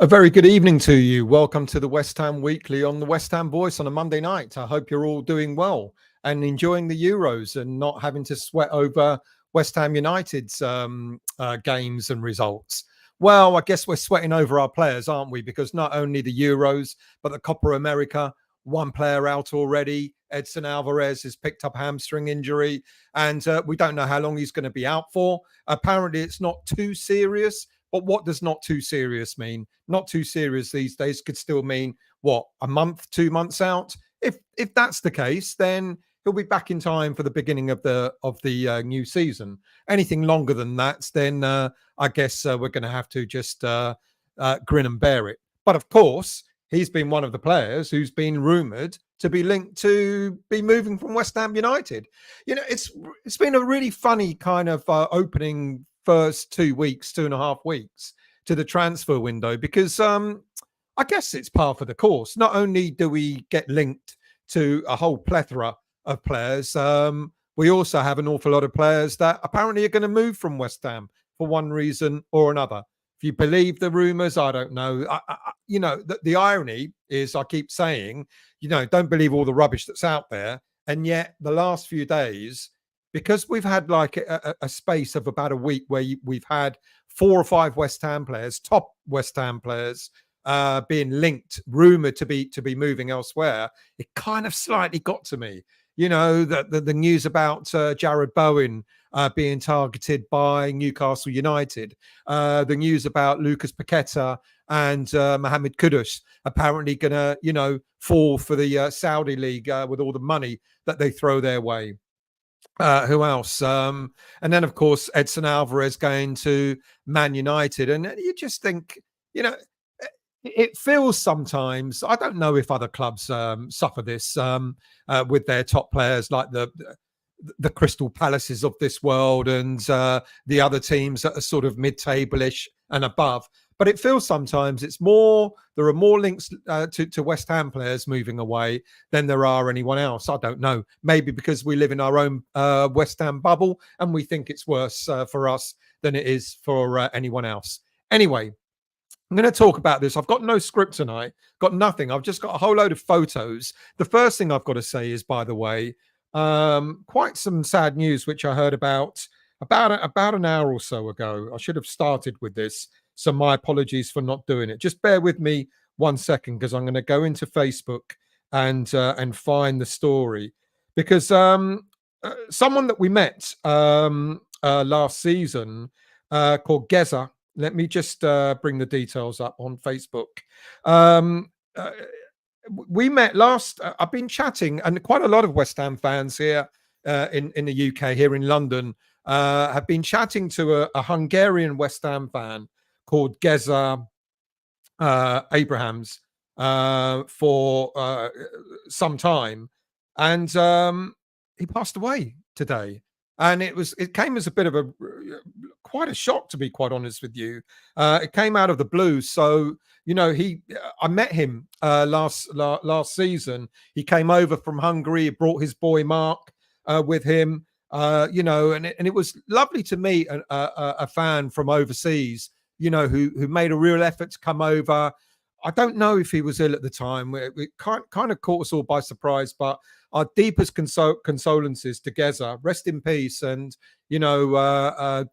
A very good evening to you. Welcome to the West Ham Weekly on the West Ham Voice on a Monday night. I hope you're all doing well and enjoying the Euros and not having to sweat over West Ham United's games and results. Well, I guess we're sweating over our players, aren't we? Because not only the Euros, but the Copa America, one player out already. Edson Alvarez has picked up a hamstring injury, and we don't know how long he's going to be out for. Apparently, it's not too serious. But what does not too serious mean? Not too serious these days could still mean what, a month, 2 months out. If that's the case, then he'll be back in time for the beginning of the new season. Anything longer than that, then I guess we're going to have to just grin and bear it. But of course, he's been one of the players who's been rumoured to be linked to be moving from West Ham United. You know, it's been a really funny kind of opening first 2 weeks, 2.5 weeks to the transfer window, because I guess it's par for the course. Not only do we get linked to a whole plethora of players, we also have an awful lot of players that apparently are going to move from West Ham for one reason or another. If you believe the rumours, I don't know. The irony is, I keep saying, don't believe all the rubbish that's out there. And yet the last few days, because we've had like a space of about a week where we've had 4 or 5 West Ham players, top West Ham players, being linked, rumoured to be moving elsewhere, it kind of slightly got to me. The news about Jared Bowen being targeted by Newcastle United, the news about Lucas Paqueta and Mohamed Kudus apparently going to, fall for the Saudi League with all the money that they throw their way. Who else? And then, of course, Edson Alvarez going to Man United. And you just think, it feels sometimes, I don't know if other clubs suffer this with their top players, like the Crystal Palaces of this world and the other teams that are sort of mid-table-ish and above. But it feels sometimes there are more links to West Ham players moving away than there are anyone else. I don't know. Maybe because we live in our own West Ham bubble and we think it's worse for us than it is for anyone else. Anyway, I'm going to talk about this. I've got no script tonight, got nothing. I've just got a whole load of photos. The first thing I've got to say is, by the way, quite some sad news, which I heard about an hour or so ago. I should have started with this. So my apologies for not doing it. Just bear with me 1 second, because I'm going to go into Facebook and find the story, because someone that we met last season called Giza. Let me just bring the details up on Facebook. We met last. I've been chatting, and quite a lot of West Ham fans here in the UK, here in London, have been chatting to a Hungarian West Ham fan called Giza Abrahams for some time, and he passed away today. And it came as a bit of quite a shock, to be quite honest with you. It came out of the blue. So I met him last season. He came over from Hungary. He brought his boy Mark with him. And it was lovely to meet a fan from overseas, who made a real effort to come over. I don't know if he was ill at the time. It kind of caught us all by surprise, but our deepest condolences to Giza. Rest in peace. And,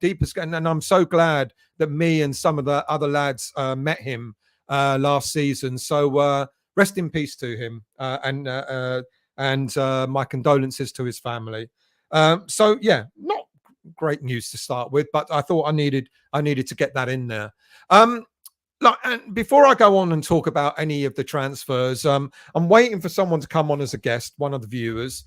deepest. And I'm so glad that me and some of the other lads met him last season. So rest in peace to him, and my condolences to his family. So, yeah, not great news to start with, but I thought I needed to get that in there. And before I go on and talk about any of the transfers, I'm waiting for someone to come on as a guest, one of the viewers.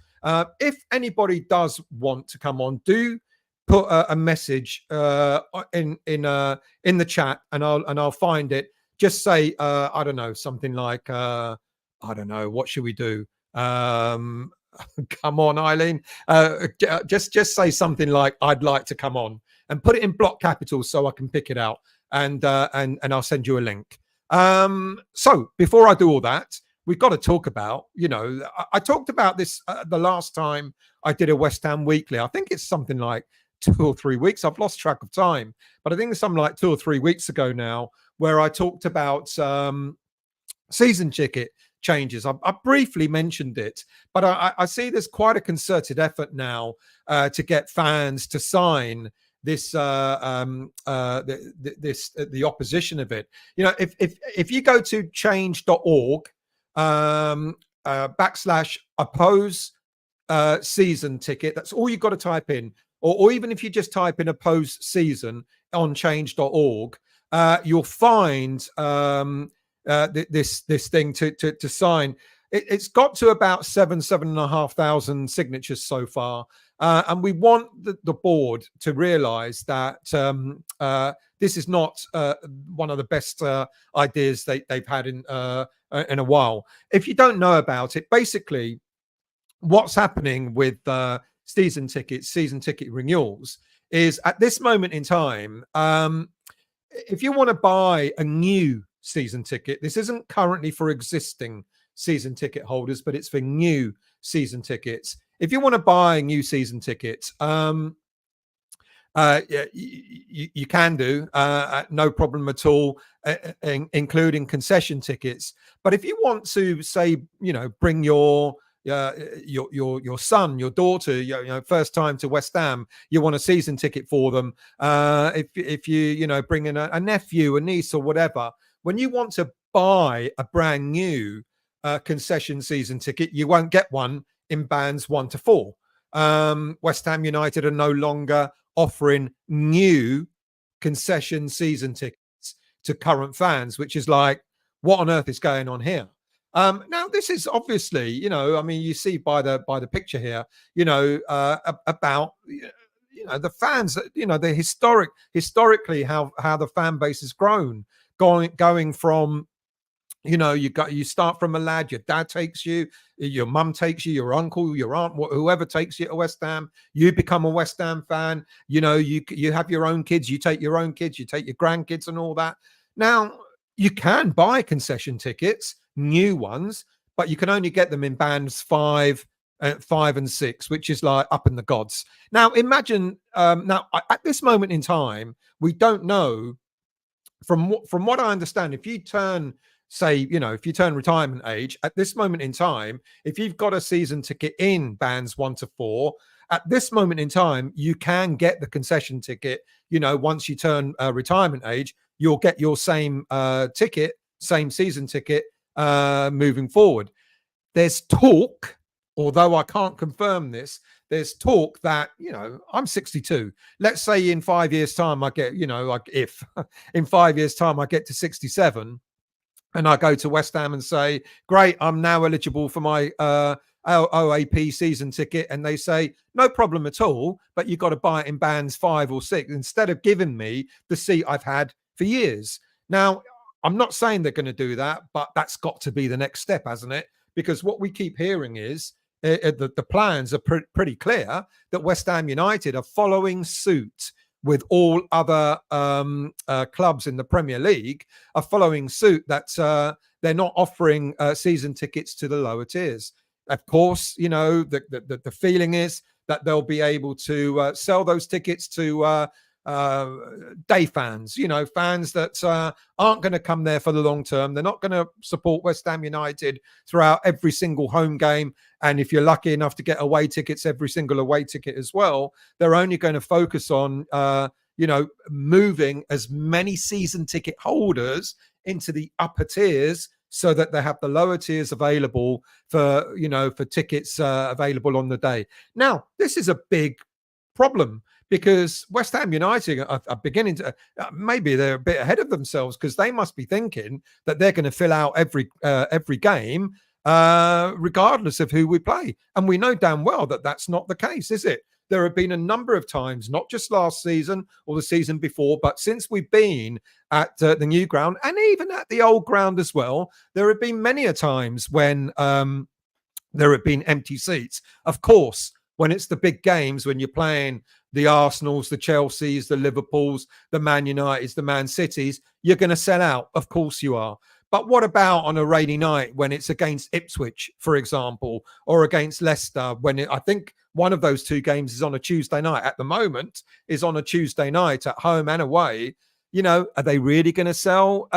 If anybody does want to come on, do put a message in the chat, and I'll find it. Just say I don't know, something like I don't know, what should we do? Come on, Eileen. Just say something like, I'd like to come on, and put it in block capitals so I can pick it out. And I'll send you a link. So before I do all that, we've got to talk about, I talked about this the last time I did a West Ham Weekly. I think it's something like 2 or 3 weeks. I've lost track of time, but I think it's something like 2 or 3 weeks ago now, where I talked about season ticket changes. I briefly mentioned it, but I see there's quite a concerted effort now to get fans to sign this the opposition of it. You know, if you go to change.org /oppose season ticket, that's all you've got to type in, or even if you just type in oppose season on change.org, you'll find this thing to sign. It's got to about 7,500 signatures so far, and we want the board to realise that this is not one of the best ideas they've had in a while. If you don't know about it, basically, what's happening with season ticket renewals is, at this moment in time, if you want to buy a new season ticket, this isn't currently for existing season ticket holders, but it's for new season tickets. If you want to buy new season tickets, you can do no problem at all, including concession tickets. But if you want to, say, bring your son, your daughter, first time to West Ham, you want a season ticket for them. If you bring in a nephew, a niece, or whatever, when you want to buy a brand new concession season ticket, you won't get one in bands 1 to 4. West Ham United are no longer offering new concession season tickets to current fans, which is like, what on earth is going on here? Now, this is obviously, you see by the picture here, about the fans, the historically how the fan base has grown, going from, you start from a lad, your dad takes you, your mum takes you, your uncle, your aunt, whoever takes you to West Ham, you become a West Ham fan. You have your own kids, you take your own kids, you take your grandkids and all that. Now, you can buy concession tickets, new ones, but you can only get them in bands 5 and 6, which is like up in the gods. Now, imagine, at this moment in time, we don't know, from what I understand, if you turn, say, if you turn retirement age at this moment in time, if you've got a season ticket in bands 1 to 4, at this moment in time, you can get the concession ticket. Once you turn retirement age, you'll get your same ticket, same season ticket moving forward. There's talk, although I can't confirm this, there's talk that, I'm 62. Let's say in 5 years' time I get, if in 5 years' time I get to 67 and I go to West Ham and say, great, I'm now eligible for my OAP season ticket, and they say, no problem at all, but you've got to buy it in bands 5 or 6 instead of giving me the seat I've had for years. Now, I'm not saying they're going to do that, but that's got to be the next step, hasn't it? Because what we keep hearing is the plans are pretty clear that West Ham United are following suit with all other clubs in the Premier League, are following suit that they're not offering season tickets to the lower tiers. Of course, the feeling is that they'll be able to sell those tickets to day fans, fans that aren't going to come there for the long term. They're not going to support West Ham United throughout every single home game. And if you're lucky enough to get away tickets, every single away ticket as well, they're only going to focus on, moving as many season ticket holders into the upper tiers so that they have the lower tiers available for tickets available on the day. Now, this is a big problem, because West Ham United are beginning to, maybe they're a bit ahead of themselves, because they must be thinking that they're going to fill out every game, regardless of who we play. And we know damn well that that's not the case, is it? There have been a number of times, not just last season or the season before, but since we've been at the new ground and even at the old ground as well, there have been many a times when there have been empty seats. Of course, when it's the big games, when you're playing the Arsenals, the Chelseas, the Liverpools, the Man Uniteds, the Man Cities, you're going to sell out. Of course you are. But what about on a rainy night when it's against Ipswich, for example, or against Leicester, when I think one of those two games is on a Tuesday night at the moment, is on a Tuesday night at home and away. Are they really going to sell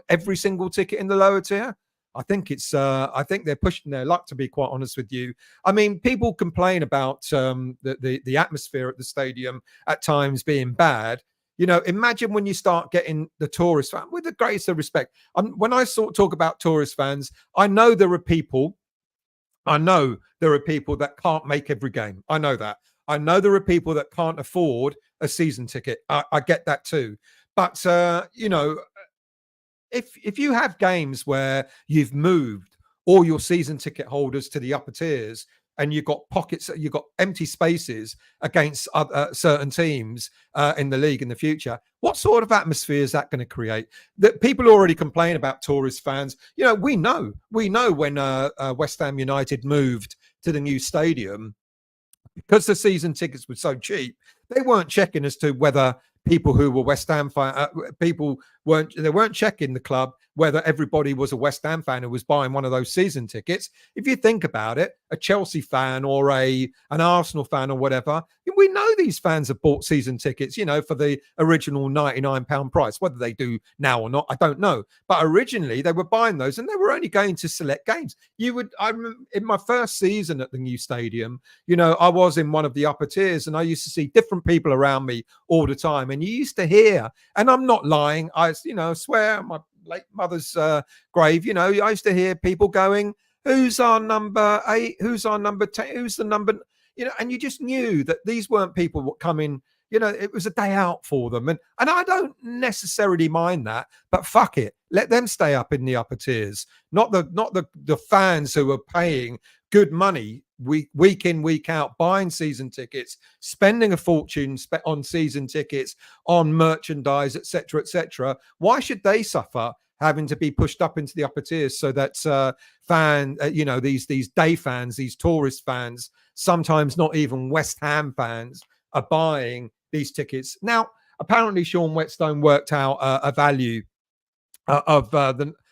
every single ticket in the lower tier? I think they're pushing their luck, to be quite honest with you. I mean, people complain about the atmosphere at the stadium at times being bad. Imagine when you start getting the tourist fan, with the greatest of respect. When I talk about tourist fans, I know there are people that can't make every game. I know that. I know there are people that can't afford a season ticket. I get that too. But if you have games where you've moved all your season ticket holders to the upper tiers and you've got pockets, you've got empty spaces against certain teams in the league in the future, what sort of atmosphere is that going to create? That people already complain about tourist fans. We know when West Ham United moved to the new stadium, because the season tickets were so cheap, they weren't checking as to whether people who were West Ham people weren't checking the club whether everybody was a West Ham fan who was buying one of those season tickets. If you think about it, a Chelsea fan or an Arsenal fan or whatever, we know these fans have bought season tickets, for the original £99 price. Whether they do now or not, I don't know. But originally they were buying those and they were only going to select games. I remember in my first season at the new stadium, I was in one of the upper tiers and I used to see different people around me all the time. And you used to hear, and I'm not lying, I swear on my late mother's grave, I used to hear people going, who's our number 8? Who's our number 10? Who's the number? And you just knew that these weren't people that come in, it was a day out for them. And I don't necessarily mind that, but fuck it. Let them stay up in the upper tiers, not the fans who are paying good money week in, week out, buying season tickets, spending a fortune on season tickets, on merchandise, etc., etc. Why should they suffer having to be pushed up into the upper tiers so that these day fans, these tourist fans, sometimes not even West Ham fans, are buying these tickets? Now, apparently, Sean Whetstone worked out a value of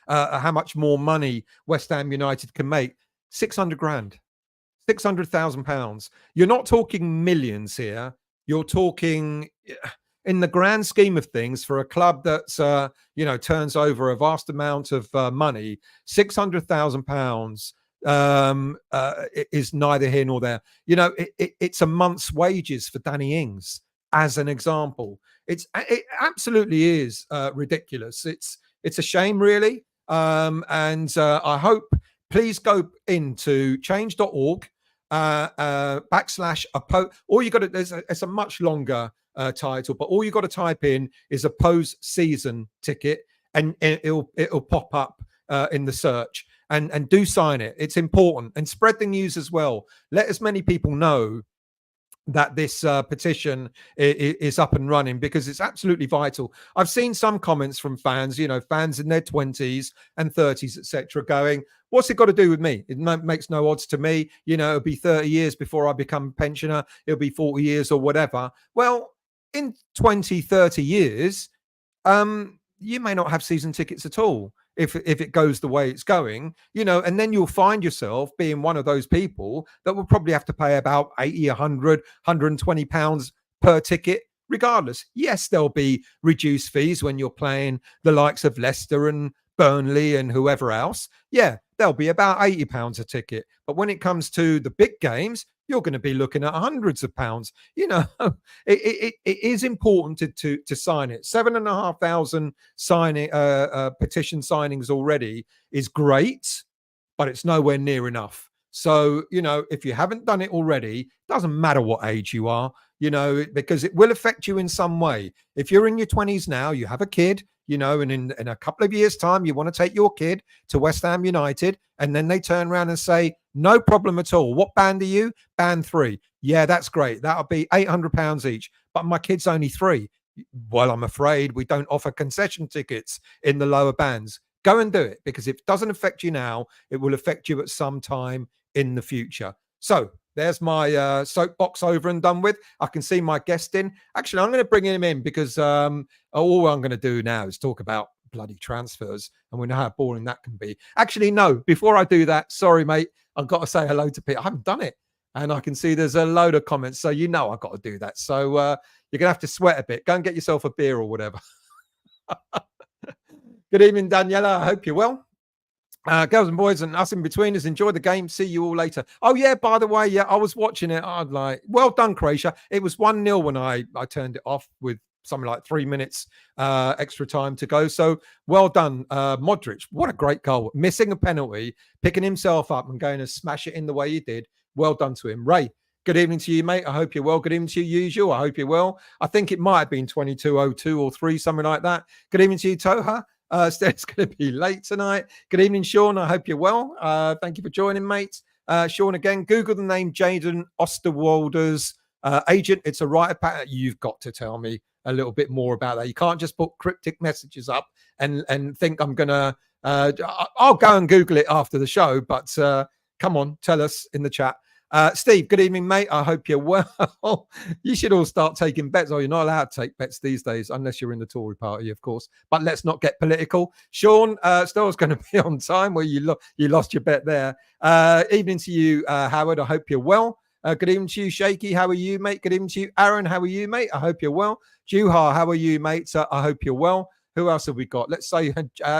how much more money West Ham United can make. 600 grand. £600,000. You're not talking millions here. You're talking, in the grand scheme of things, for a club that's turns over a vast amount of money. £600,000 is neither here nor there. It's a month's wages for Danny Ings, as an example. It absolutely is ridiculous. It's a shame, really. And I hope. Please go into change.org /oppose. All you got to, it's a much longer title, but all you got to type in is oppose season ticket, and it'll pop up in the search. And do sign it. It's important, and spread the news as well. Let as many people know that this petition is up and running, because it's absolutely vital. I've seen some comments from fans, fans in their 20s and 30s, etc., going, what's it got to do with me? It makes no odds to me. It'll be 30 years before I become a pensioner. It'll be 40 years or whatever. Well, in 20, 30 years, you may not have season tickets at all if it goes the way it's going, and then you'll find yourself being one of those people that will probably have to pay about 80, 100, 120 pounds per ticket regardless. Yes, there'll be reduced fees when you're playing the likes of Leicester and Burnley and whoever else. Yeah, there'll be about £80 a ticket. But when it comes to the big games, you're going to be looking at hundreds of pounds. It is important to sign it. 7,500 petition signings already is great, but it's nowhere near enough. So, if you haven't done it already, doesn't matter what age you are, because it will affect you in some way. If you're in your 20s now, you have a kid, and in a couple of years' time, you want to take your kid to West Ham United, and then they turn around and say, no problem at all. What band are you? Band 3. Yeah, that's great. That'll be £800 each. But my kid's only 3. Well, I'm afraid we don't offer concession tickets in the lower bands. Go and do it, because if it doesn't affect you now, it will affect you at some time in the future. So there's my soapbox over and done with. I can see my guest in. Actually, I'm going to bring him in, because all I'm going to do now is talk about bloody transfers, and we know how boring that can be. Actually, no, before I do that, sorry, mate, I've got to say hello to Pete. I haven't done it. And I can see there's a load of comments. So I've got to do that. So you're going to have to sweat a bit. Go and get yourself a beer or whatever. Good evening, Daniela. I hope you're well. Girls and boys and us in between us, enjoy the game. See you all later. Oh, yeah, by the way, I was watching it. I'd like, well done, Croatia. It was 1-0 when I turned it off with something like 3 minutes extra time to go. So well done, Modric. What a great goal. Missing a penalty, picking himself up and going to smash it in the way he did. Well done to him. Ray, good evening to you, mate. I hope you're well. Good evening to you, usual. I hope you're well. I think it might have been 22:02 or 3, something like that. Good evening to you, Toha. It's going to be late tonight. Good evening, Sean. I hope you're well. Thank you for joining, mate. Sean, again, Google the name Jaden Osterwalder's agent. It's a writer pattern. You've got to tell me a little bit more about that. You can't just put cryptic messages up and think I'm going to... I'll go and Google it after the show, but come on, tell us in the chat. Steve, good evening, mate. I hope you're well. You should all start taking bets. Oh, you're not allowed to take bets these days, unless you're in the Tory party, of course. But let's not get political. Sean, Stell's going to be on time. Well, you lost your bet there. Evening to you, Howard. I hope you're well. Good evening to you, Shaky. How are you, mate? Good evening to you, Aaron. How are you, mate? I hope you're well. Juha, how are you, mate? I hope you're well. Who else have we got? Let's say,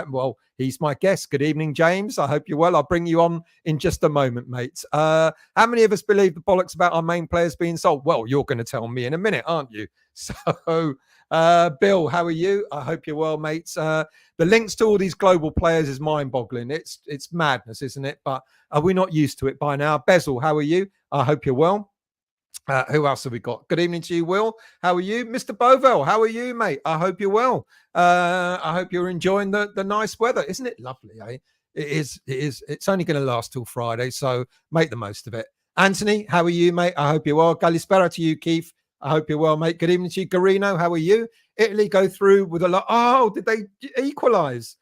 well, he's my guest. Good evening, James. I hope you're well. I'll bring you on in just a moment, mate. How many of us believe the bollocks about our main players being sold? Well, you're going to tell me in a minute, aren't you? So, Bill, how are you? I hope you're well, mate. The links to all these global players is mind-boggling. It's madness, isn't it? But are we not used to it by now? Bezel, how are you? I hope you're well. Who else have we got? Good evening to you, Will. How are you? Mr. Bovell, how are you, mate? I hope you're well. I hope you're enjoying the nice weather. Isn't it lovely, eh? It is. It's only going to last till Friday, so make the most of it. Anthony, how are you, mate? I hope you're well. Galispera to you, Keith. I hope you're well, mate. Good evening to you, Garino. How are you? Italy go through with a lot. Oh, did they equalise?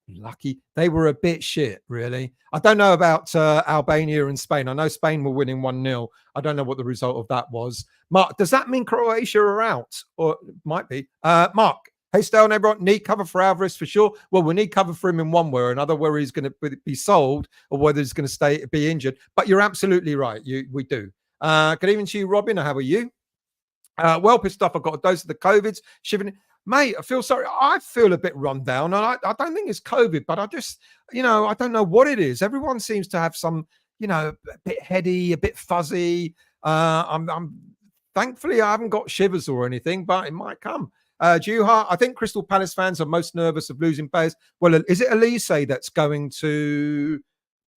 Lucky. They were a bit shit, really. I don't know about Albania and Spain. I know Spain were winning 1-0. I don't know what the result of that was. Mark, does that mean Croatia are out? Or it might be. Mark, hey, Stale and everyone, need cover for Alvarez for sure. Well, we need cover for him in one way or another, whether he's going to be sold or whether he's going to be injured. But you're absolutely right. We do. Good evening to you, Robin. How are you? Well pissed off. I've got a dose of the COVIDs. Shivering. Mate, I feel sorry. I feel a bit run down. And I don't think it's COVID, but I just, I don't know what it is. Everyone seems to have some, a bit heady, a bit fuzzy. I'm thankfully I haven't got shivers or anything, but it might come. Juha, I think Crystal Palace fans are most nervous of losing players. Well, is it Elise that's going to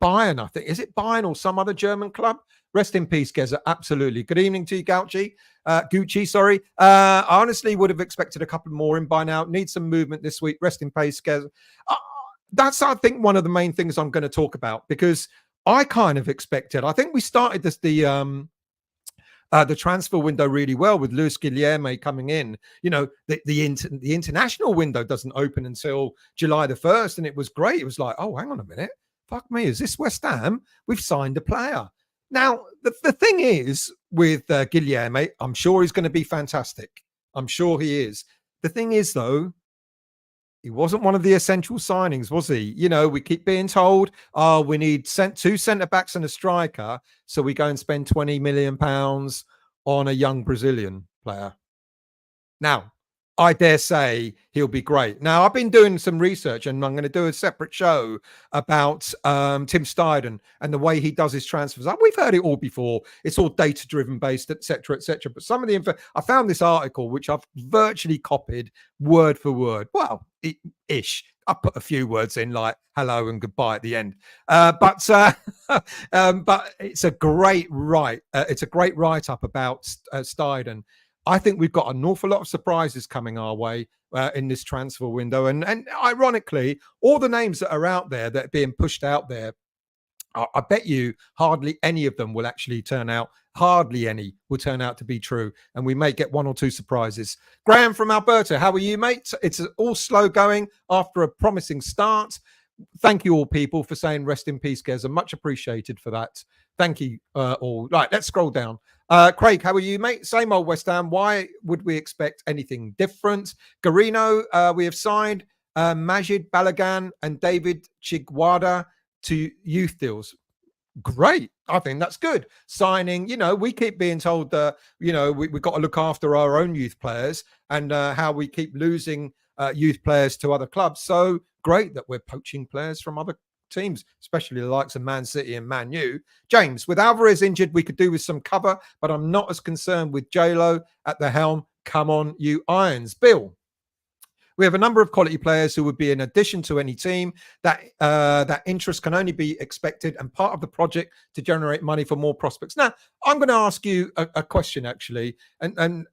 Bayern? I think. Is it Bayern or some other German club? Rest in peace, Geza. Absolutely. Good evening to you, Gucci, sorry. I honestly would have expected a couple more in by now. Need some movement this week. Rest in peace, Geza. That's, I think, one of the main things I'm going to talk about, because I kind of expected. I think we started the transfer window really well with Luis Guilherme coming in. The international window doesn't open until July the 1st, and it was great. It was like, oh, hang on a minute. Fuck me. Is this West Ham? We've signed a player. Now, the thing is with Guilherme, I'm sure he's going to be fantastic. I'm sure he is. The thing is, though, he wasn't one of the essential signings, was he? We keep being told, oh, we need 2 centre-backs and a striker, so we go and spend £20 million on a young Brazilian player. Now, I dare say he'll be great. Now, I've been doing some research, and I'm going to do a separate show about Tim Steidten and the way he does his transfers. We've heard it all before. It's all data-driven based, etc., etc. But some of the info, I found this article, which I've virtually copied word for word. Well, ish. I put a few words in, like hello and goodbye at the end. But it's a great it's a great write-up about Steidten. I think we've got an awful lot of surprises coming our way in this transfer window. And ironically, all the names that are out there that are being pushed out there, I bet you hardly any of them will actually turn out. Hardly any will turn out to be true. And we may get 1 or 2 surprises. Graham from Alberta, how are you, mate? It's all slow going after a promising start. Thank you all, people, for saying rest in peace, Geza. Much appreciated for that. Thank you all. Right, let's scroll down. Craig, how are you, mate? Same old West Ham. Why would we expect anything different? Garino, we have signed Majid Balagan and David Chigwada to youth deals. Great. I think that's good. Signing, we keep being told that, we've got to look after our own youth players and how we keep losing youth players to other clubs. So great that we're poaching players from other teams, especially the likes of Man City and Man U. James, with Alvarez injured, we could do with some cover, but I'm not as concerned with J-Lo at the helm. Come on, you Irons. Bill, we have a number of quality players who would be an addition to any team. That interest can only be expected and part of the project to generate money for more prospects. Now, I'm going to ask you a question, actually. And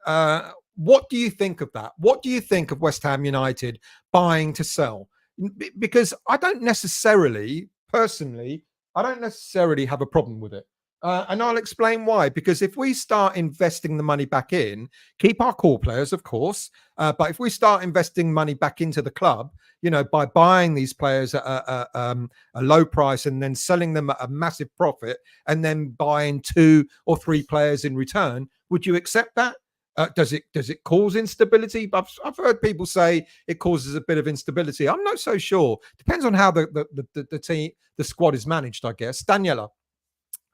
what do you think of that? What do you think of West Ham United buying to sell? Because I don't necessarily, personally, have a problem with it. And I'll explain why. Because if we start investing the money back in, keep our core players, of course, but if we start investing money back into the club, by buying these players at a low price and then selling them at a massive profit and then buying 2 or 3 players in return, would you accept that? Does it cause instability? I've heard people say it causes a bit of instability. I'm not so sure. Depends on how the team, the squad is managed, I guess. Daniela.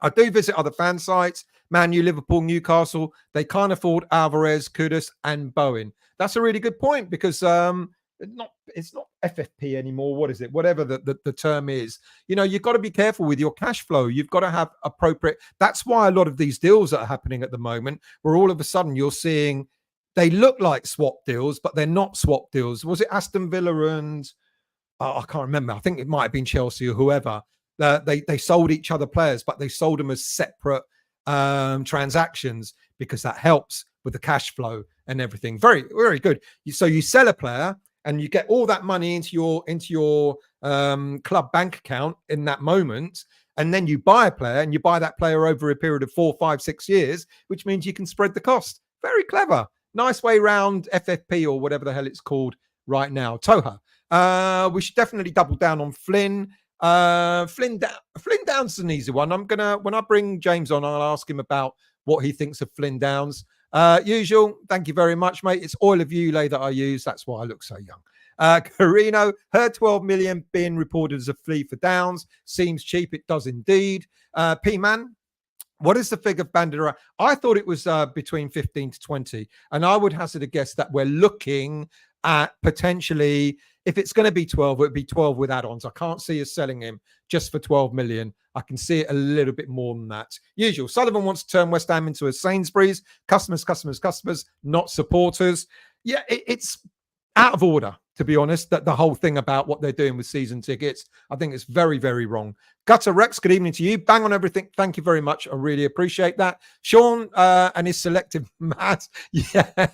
I do visit other fan sites, Man U, Liverpool, Newcastle. They can't afford Alvarez, Kudus, and Bowen. That's a really good point because it's not FFP anymore. What is it? Whatever the term is. You've got to be careful with your cash flow. You've got to have appropriate. That's why a lot of these deals that are happening at the moment, where all of a sudden you're seeing they look like swap deals, but they're not swap deals. Was it Aston Villa and I can't remember. I think it might have been Chelsea or whoever. They sold each other players, but they sold them as separate transactions because that helps with the cash flow and everything. Very, very good. So you sell a player and you get all that money into your club bank account in that moment, and then you buy a player and you buy that player over a period of 4, 5, 6 years, which means you can spread the cost. Very clever. Nice way round FFP or whatever the hell it's called right now. Toha. We should definitely double down on Flynn. Flynn Downs is an easy one. When I bring James on, I'll ask him about what he thinks of Flynn Downs. Usual, thank you very much, mate. It's oil of Ulay that I use. That's why I look so young. Carino, heard 12 million being reported as a fee for Downs. Seems cheap. It does indeed. P-Man, what is the figure of Bandera? I thought it was between 15 to 20. And I would hazard a guess that we're looking at potentially, if it's going to be 12, it would be 12 with add-ons. I can't see us selling him just for 12 million. I can see it a little bit more than that. Usual. Sullivan wants to turn West Ham into a Sainsbury's. Customers, not supporters. Yeah, it's out of order, to be honest, that the whole thing about what they're doing with season tickets. I think it's very, very wrong. Gutter Rex, good evening to you. Bang on everything. Thank you very much. I really appreciate that. Sean and his selective maths. Yeah,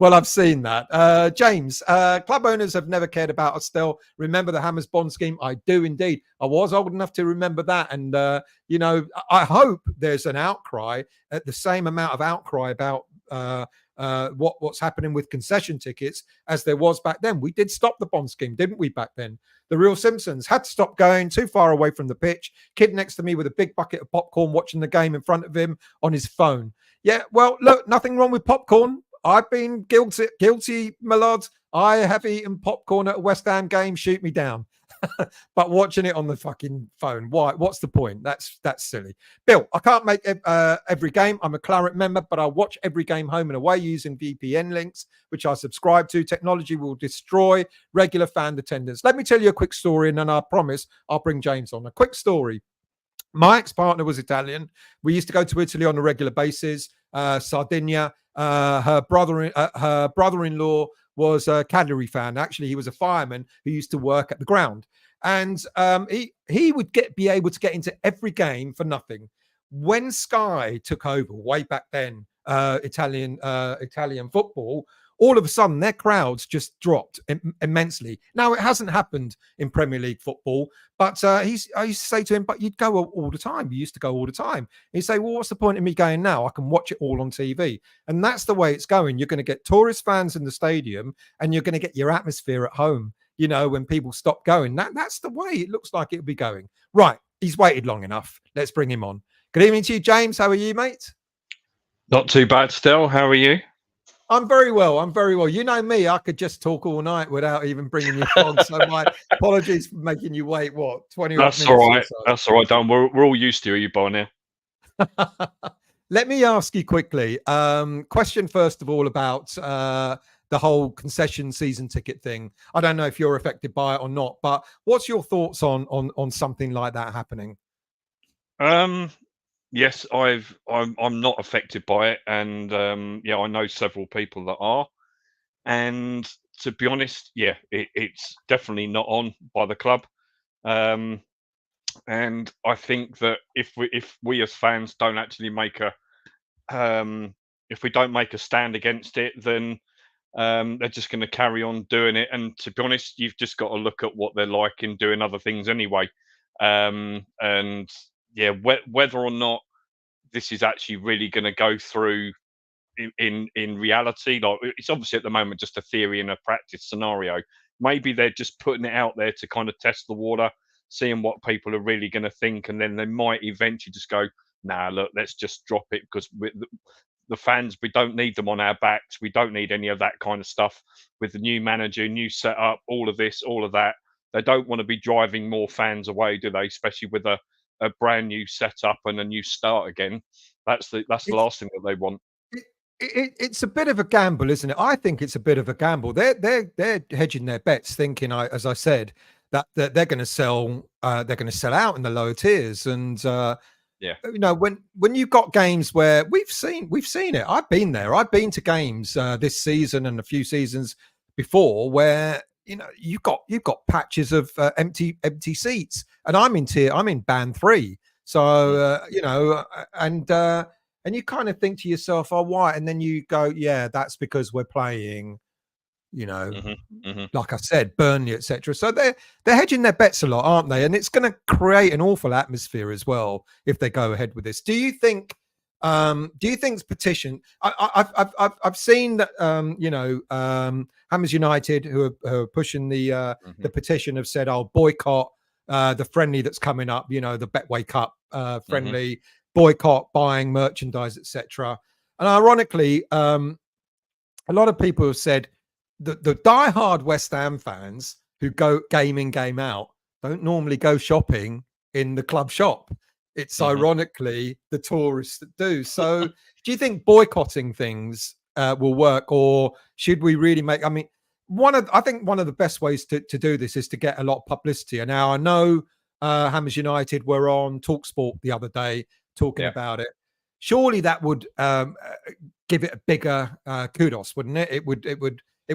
well, I've seen that. James, club owners have never cared about us still. Remember the Hammers bond scheme? I do indeed. I was old enough to remember that. And, I hope there's an outcry, at the same amount of outcry about what's happening with concession tickets as there was back then. We did stop the bond scheme, didn't we, back then? The Real Simpsons had to stop going too far away from the pitch. Kid next to me with a big bucket of popcorn watching the game in front of him on his phone. Yeah, well, look, nothing wrong with popcorn. I've been guilty, my lads. I have eaten popcorn at a West Ham game. Shoot me down. But watching it on the fucking phone, why? What's the point? That's silly. Bill, I can't make every game. I'm a Claret member, but I watch every game home and away using VPN links, which I subscribe to. Technology will destroy regular fan attendance. Let me tell you a quick story, and then I promise I'll bring James on. A quick story. My ex-partner was Italian. We used to go to Italy on a regular basis. Sardinia. Her brother-in-law was a Cagliari fan. Actually, he was a fireman who used to work at the ground. And he would be able to get into every game for nothing. When Sky took over way back then, Italian football, all of a sudden their crowds just dropped immensely. Now, it hasn't happened in Premier League football, but I used to say to him, but you'd go all the time. You used to go all the time. He'd say, well, what's the point of me going now? I can watch it all on TV. And that's the way it's going. You're going to get tourist fans in the stadium and you're going to get your atmosphere at home, when people stop going. That's the way it looks like it'll be going. Right. He's waited long enough. Let's bring him on. Good evening to you, James. How are you, mate? Not too bad still. How are you? I'm very well. I'm very well. You know me, I could just talk all night without even bringing you on. So my apologies for making you wait, what, 20 odd That's all minutes or right. so. That's all right, Don. We're all used to you by now. Let me ask you quickly. Question first of all about the whole concession season ticket thing. I don't know if you're affected by it or not, but what's your thoughts on something like that happening? Yes, I'm not affected by it, and yeah, I know several people that are. And to be honest, yeah, it's definitely not on by the club. Um, and I think that if we as fans don't actually make a if we don't make a stand against it, then they're just going to carry on doing it. And to be honest, you've just got to look at what they're like in doing other things anyway. And yeah, whether or not this is actually really going to go through in reality, like it's obviously at the moment just a theory and a practice scenario. Maybe they're just putting it out there to kind of test the water, seeing what people are really going to think, and then they might eventually just go, nah, look, let's just drop it because the fans, we don't need them on our backs. We don't need any of that kind of stuff with the new manager, new setup, all of this, all of that. They don't want to be driving more fans away, do they? Especially with a brand new setup and a new start again. That's the It's last thing that they want. it's a bit of a gamble, isn't it? I think it's a bit of a gamble. They're hedging their bets, thinking, as I said, that they're going to sell out in the lower tiers, and Yeah. when you've got games where we've seen it. I've been there. I've been to games this season and a few seasons before where you've got patches of empty seats, and I'm in band 3, so and you kind of think to yourself, oh, why? And then you go, yeah, that's because we're playing, you know, Hmm. Hmm. like I said, Burnley, etc. So they're hedging their bets a lot, aren't they? And it's going to create an awful atmosphere as well if they go ahead with this. Do you think? It's petition? I've seen that Hammers United who are pushing the Hmm. petition have said, I'll boycott the friendly that's coming up. The Betway Cup Hmm. friendly, boycott buying merchandise, etc. And ironically, a lot of people have said the die-hard West Ham fans who go game in, game out don't normally go shopping in the club shop. It's Hmm. ironically the tourists that do. So, do you think boycotting things will work, or should we really make? I mean, I think one of the best ways to do this is to get a lot of publicity. And now I know Hammers United were on Talksport the other day talking Yeah. about it. Surely that would give it a bigger kudos, wouldn't it? It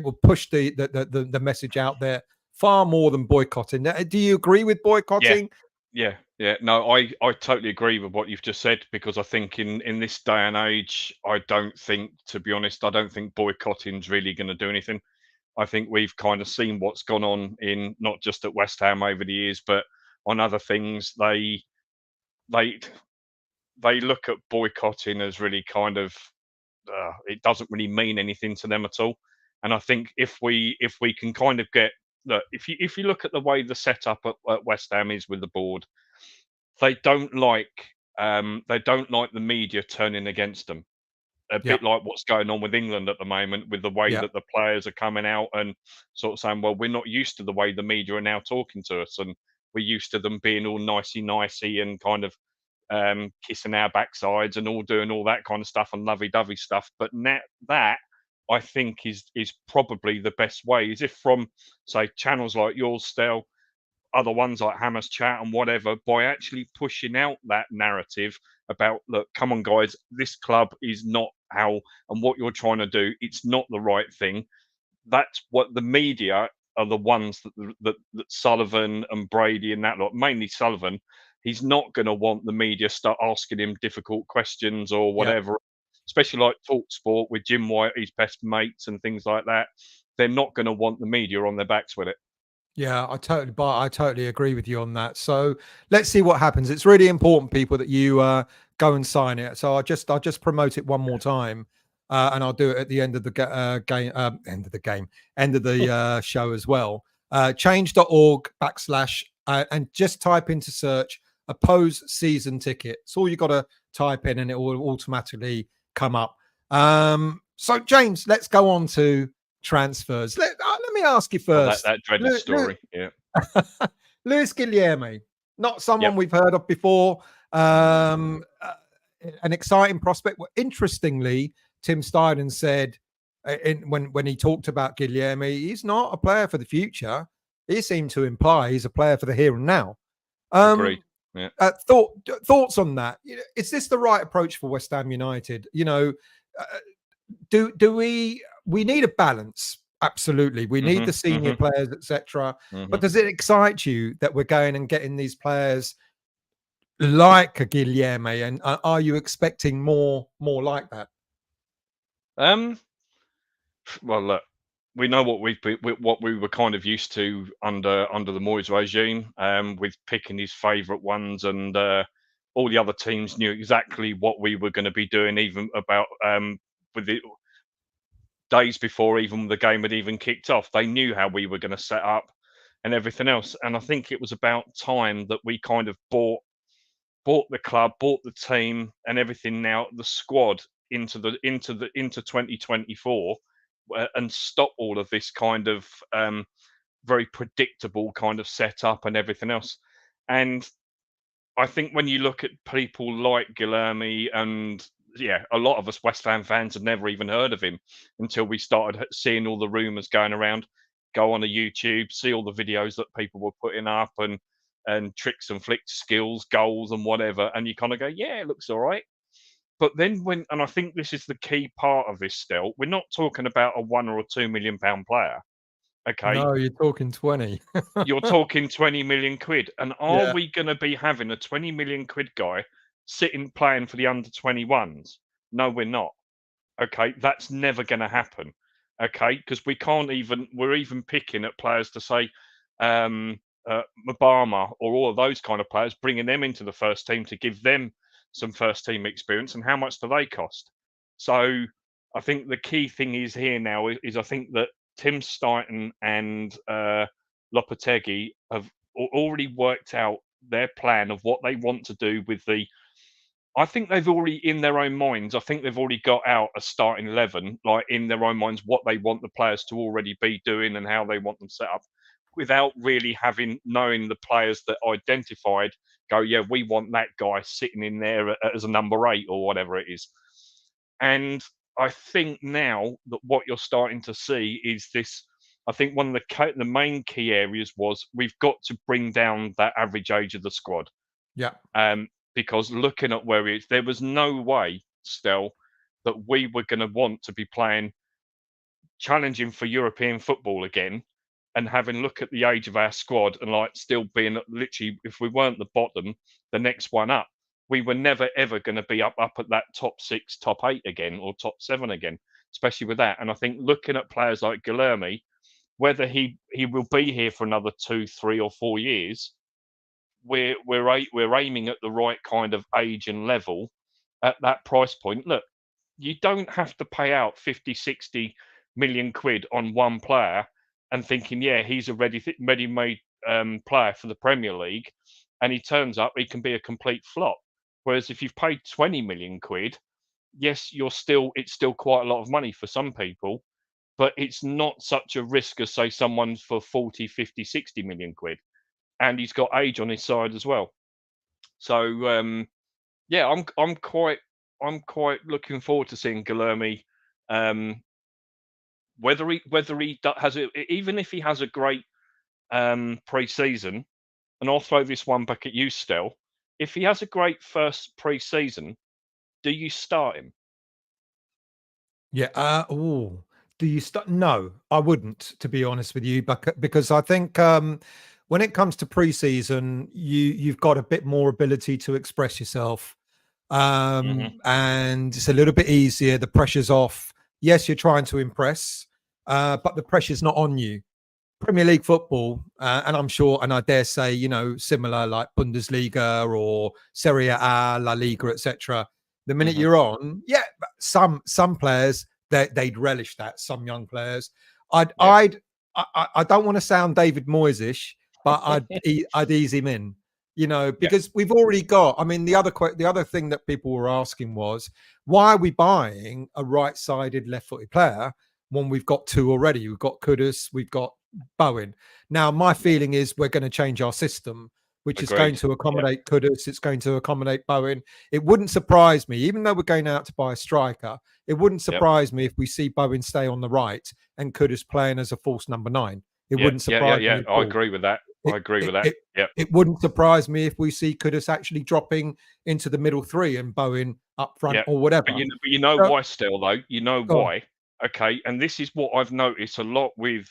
would push the message out there far more than boycotting. Do you agree with Yeah. boycotting? Yeah. Yeah. No, I totally agree with what you've just said, because I think in this day and age, I don't think, to be honest, I don't think boycotting's really going to do anything. I think we've kind of seen what's gone on in not just at West Ham over the years, but on other things. They they look at boycotting as really kind of it doesn't really mean anything to them at all. And I think if we can kind of get look, if you look at the way the setup at West Ham is with the board, they don't like they don't like the media turning against them. A Yeah, bit like what's going on with England at the moment, with the way yeah, that the players are coming out and sort of saying, "Well, we're not used to the way the media are now talking to us, and we're used to them being all nicey and kind of kissing our backsides and all doing all that kind of stuff and lovey-dovey stuff." But that I think is probably the best way. Is if from say channels like yours, Stel, other ones like Hammers Chat and whatever, by actually pushing out that narrative about, look, come on, guys, this club is not how, and what you're trying to do, it's not the right thing. That's what the media are the ones that Sullivan and Brady and that lot, mainly Sullivan, he's not going to want the media start asking him difficult questions or yeah. whatever, especially like Talk Sport with Jim White, his best mates and things like that. They're not going to want the media on their backs with it. Yeah, I totally agree with you on that. So let's see what happens. It's really important, people, that you go and sign it. So I'll just promote it one more time, and I'll do it at the end of the game, end of the show as well. Change.org/ and just type into search oppose season ticket. It's all you got to type in, and it will automatically come up. So, James, let's go on to transfers. Let me ask you first. that dreaded story. Yeah. Luis Guilherme, not someone Yep. we've heard of before. An exciting prospect. Well, interestingly, Tim Steidten said when he talked about Guilherme, he's not a player for the future. He seemed to imply he's a player for the here and now. Agreed. Yeah. Thoughts on that? Is this the right approach for West Ham United? Do we need a balance? Absolutely, we need the senior players, etc. But does it excite you that we're going and getting these players like a Guilherme, and are you expecting more like that? Well, look, we know what we were kind of used to under the Moyes regime, with picking his favourite ones, and all the other teams knew exactly what we were going to be doing, even about with the days before even the game had even kicked off. They knew how we were going to set up and everything else. And I think it was about time that we kind of bought the club, bought the team, and everything now the squad into 2024, and stop all of this kind of very predictable kind of setup and everything else. And I think when you look at people like Guilherme, and a lot of us West Ham fans had never even heard of him until we started seeing all the rumours going around. Go on a YouTube, see all the videos that people were putting up, and tricks and flicks, skills, goals, and whatever, and you kind of go, yeah, it looks all right. But then and I think this is the key part of this still, we're not talking about a £1 or £2 million player. Okay. No, you're talking 20. You're talking 20 million quid. And are Yeah. we going to be having a 20 million quid guy sitting playing for the under 21s? No, we're not. Okay. That's never going to happen. Okay. Because we're even picking at players to say, Mabama or all of those kind of players, bringing them into the first team to give them some first team experience. And how much do they cost? So I think the key thing is here now is I think that Tim Steidten and Lopetegui have already worked out their plan of what they want to do with I think they've already, in their own minds, I think they've already got out a starting 11, like in their own minds, what they want the players to already be doing and how they want them set up, without really knowing the players that identified, go, yeah, we want that guy sitting in there as a number 8 or whatever it is. And I think now that what you're starting to see is this. I think one of the main key areas was we've got to bring down that average age of the squad. Yeah. Because looking at where it is, there was no way still that we were going to want to be challenging for European football again, and having look at the age of our squad and like still being literally, if we weren't the bottom, the next one up. We were never ever going to be up at that top 6, top 8 again, or top 7 again, especially with that. And I think looking at players like Guilherme, whether he will be here for another 2, 3, or 4 years, we're aiming at the right kind of age and level at that price point. Look, you don't have to pay out 50, 60 million quid on one player and thinking, yeah, he's a ready-made player for the Premier League, and he turns up, he can be a complete flop. Whereas if you've paid 20 million quid, yes, it's still quite a lot of money for some people, but it's not such a risk as, say, someone for 40, 50, 60 million quid. And he's got age on his side as well. So yeah, I'm quite looking forward to seeing Guilherme. Whether he has it, even if he has a great pre-season, and I'll throw this one back at you still. If he has a great first pre-season, do you start him? Yeah. Do you start? No, I wouldn't, to be honest with you, because I think when it comes to preseason, you've got a bit more ability to express yourself, and it's a little bit easier. The pressure's off. Yes, you're trying to impress, but the pressure's not on you. Premier League football, and I'm sure, and I dare say, similar like Bundesliga or Serie A, La Liga, etc. The minute you're on, some players they'd relish that. Some young players, I don't want to sound David Moyes-ish, but I'd ease him in. Yeah, because we've already got. I mean, the other thing that people were asking was, why are we buying a right-sided, left-footed player when we've got two already? We've got Kudus, we've got Bowen. Now, my yeah, feeling is we're going to change our system, which is going agreed. to Yeah, accommodate Kudus. It's going to accommodate Bowen. It wouldn't surprise me, even though we're going out to buy a striker. It wouldn't yep, surprise me if we see Bowen stay on the right and Kudus playing as a false number 9. It yeah, wouldn't yeah, yeah, surprise yeah. me at I all. agree with that. I It agree it with that. it Yep. it wouldn't surprise me if we see Kudus actually dropping into the middle three and Bowen up front Yeah, or whatever. but you know So, why still though? You know go on. why? Okay, and this is what I've noticed a lot with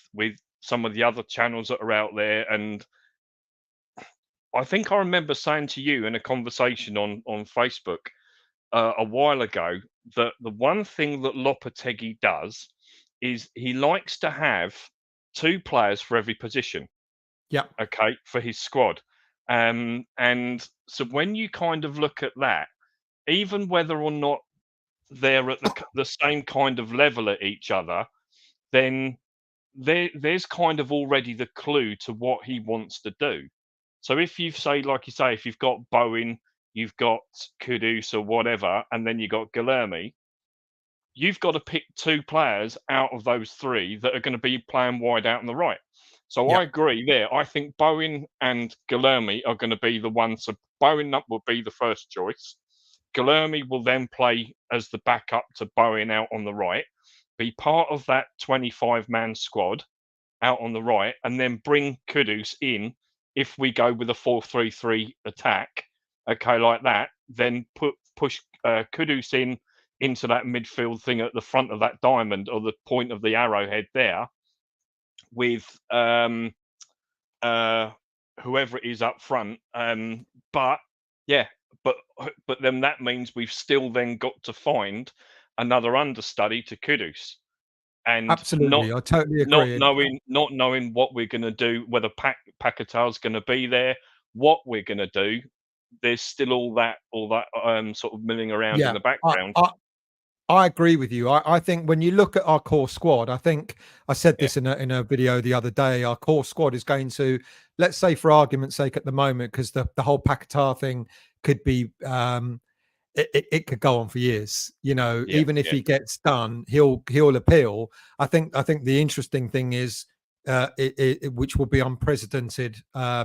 some of the other channels that are out there, and I think I remember saying to you in a conversation on Facebook a while ago that the one thing that Lopetegui does is he likes to have two players for every position. Yeah, Okay, for his squad, and so when you kind of look at that, even whether or not they're at the same kind of level at each other, then there's kind of already the clue to what he wants to do. So if you say, like you say, if you've got Bowen, you've got Kudus or whatever, and then you got Guilherme, you've got to pick two players out of those three that are going to be playing wide out on the right. So yeah, I agree there. I think Bowen and Guilherme are going to be the ones. So Bowen will be the first choice. Guilherme will then play as the backup to Bowen out on the right, be part of that 25-man squad out on the right, and then bring Kudus in if we go with a 4-3-3 attack. Okay, like that. Then push Kudus in into that midfield thing at the front of that diamond or the point of the arrowhead there with uh, whoever it is up front. But yeah, but then that means we've still then got to find another understudy to Kudus, and absolutely. I totally agree. And not knowing what we're going to do, whether Paqueta's going to be there, what we're going to do. There's still all that sort of milling around in yeah, the I, background. I I agree with you. I think when you look at our core squad, I think I said Yeah, this in a video the other day. Our core squad is going to, let's say, for argument's sake, at the moment, because the whole Paquetá thing could be it could go on for years. yeah, Even if yeah. he gets done, he'll appeal. I think the interesting thing is which will be unprecedented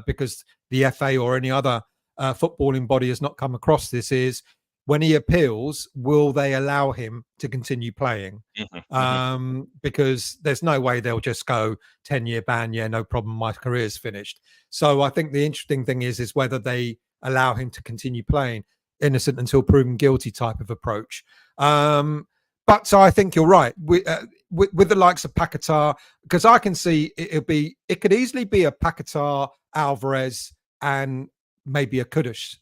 because the FA or any other footballing body has not come across this is when he appeals, will they allow him to continue playing? Hmm, hmm. Because there's no way they'll just go 10-year ban. Yeah, no problem. My career's finished. So I think the interesting thing is whether they allow him to continue playing innocent until proven guilty type of approach. But so I think you're right with the likes of Paquetá, because I can see it could easily be a Paquetá, Alvarez, and maybe a Kudus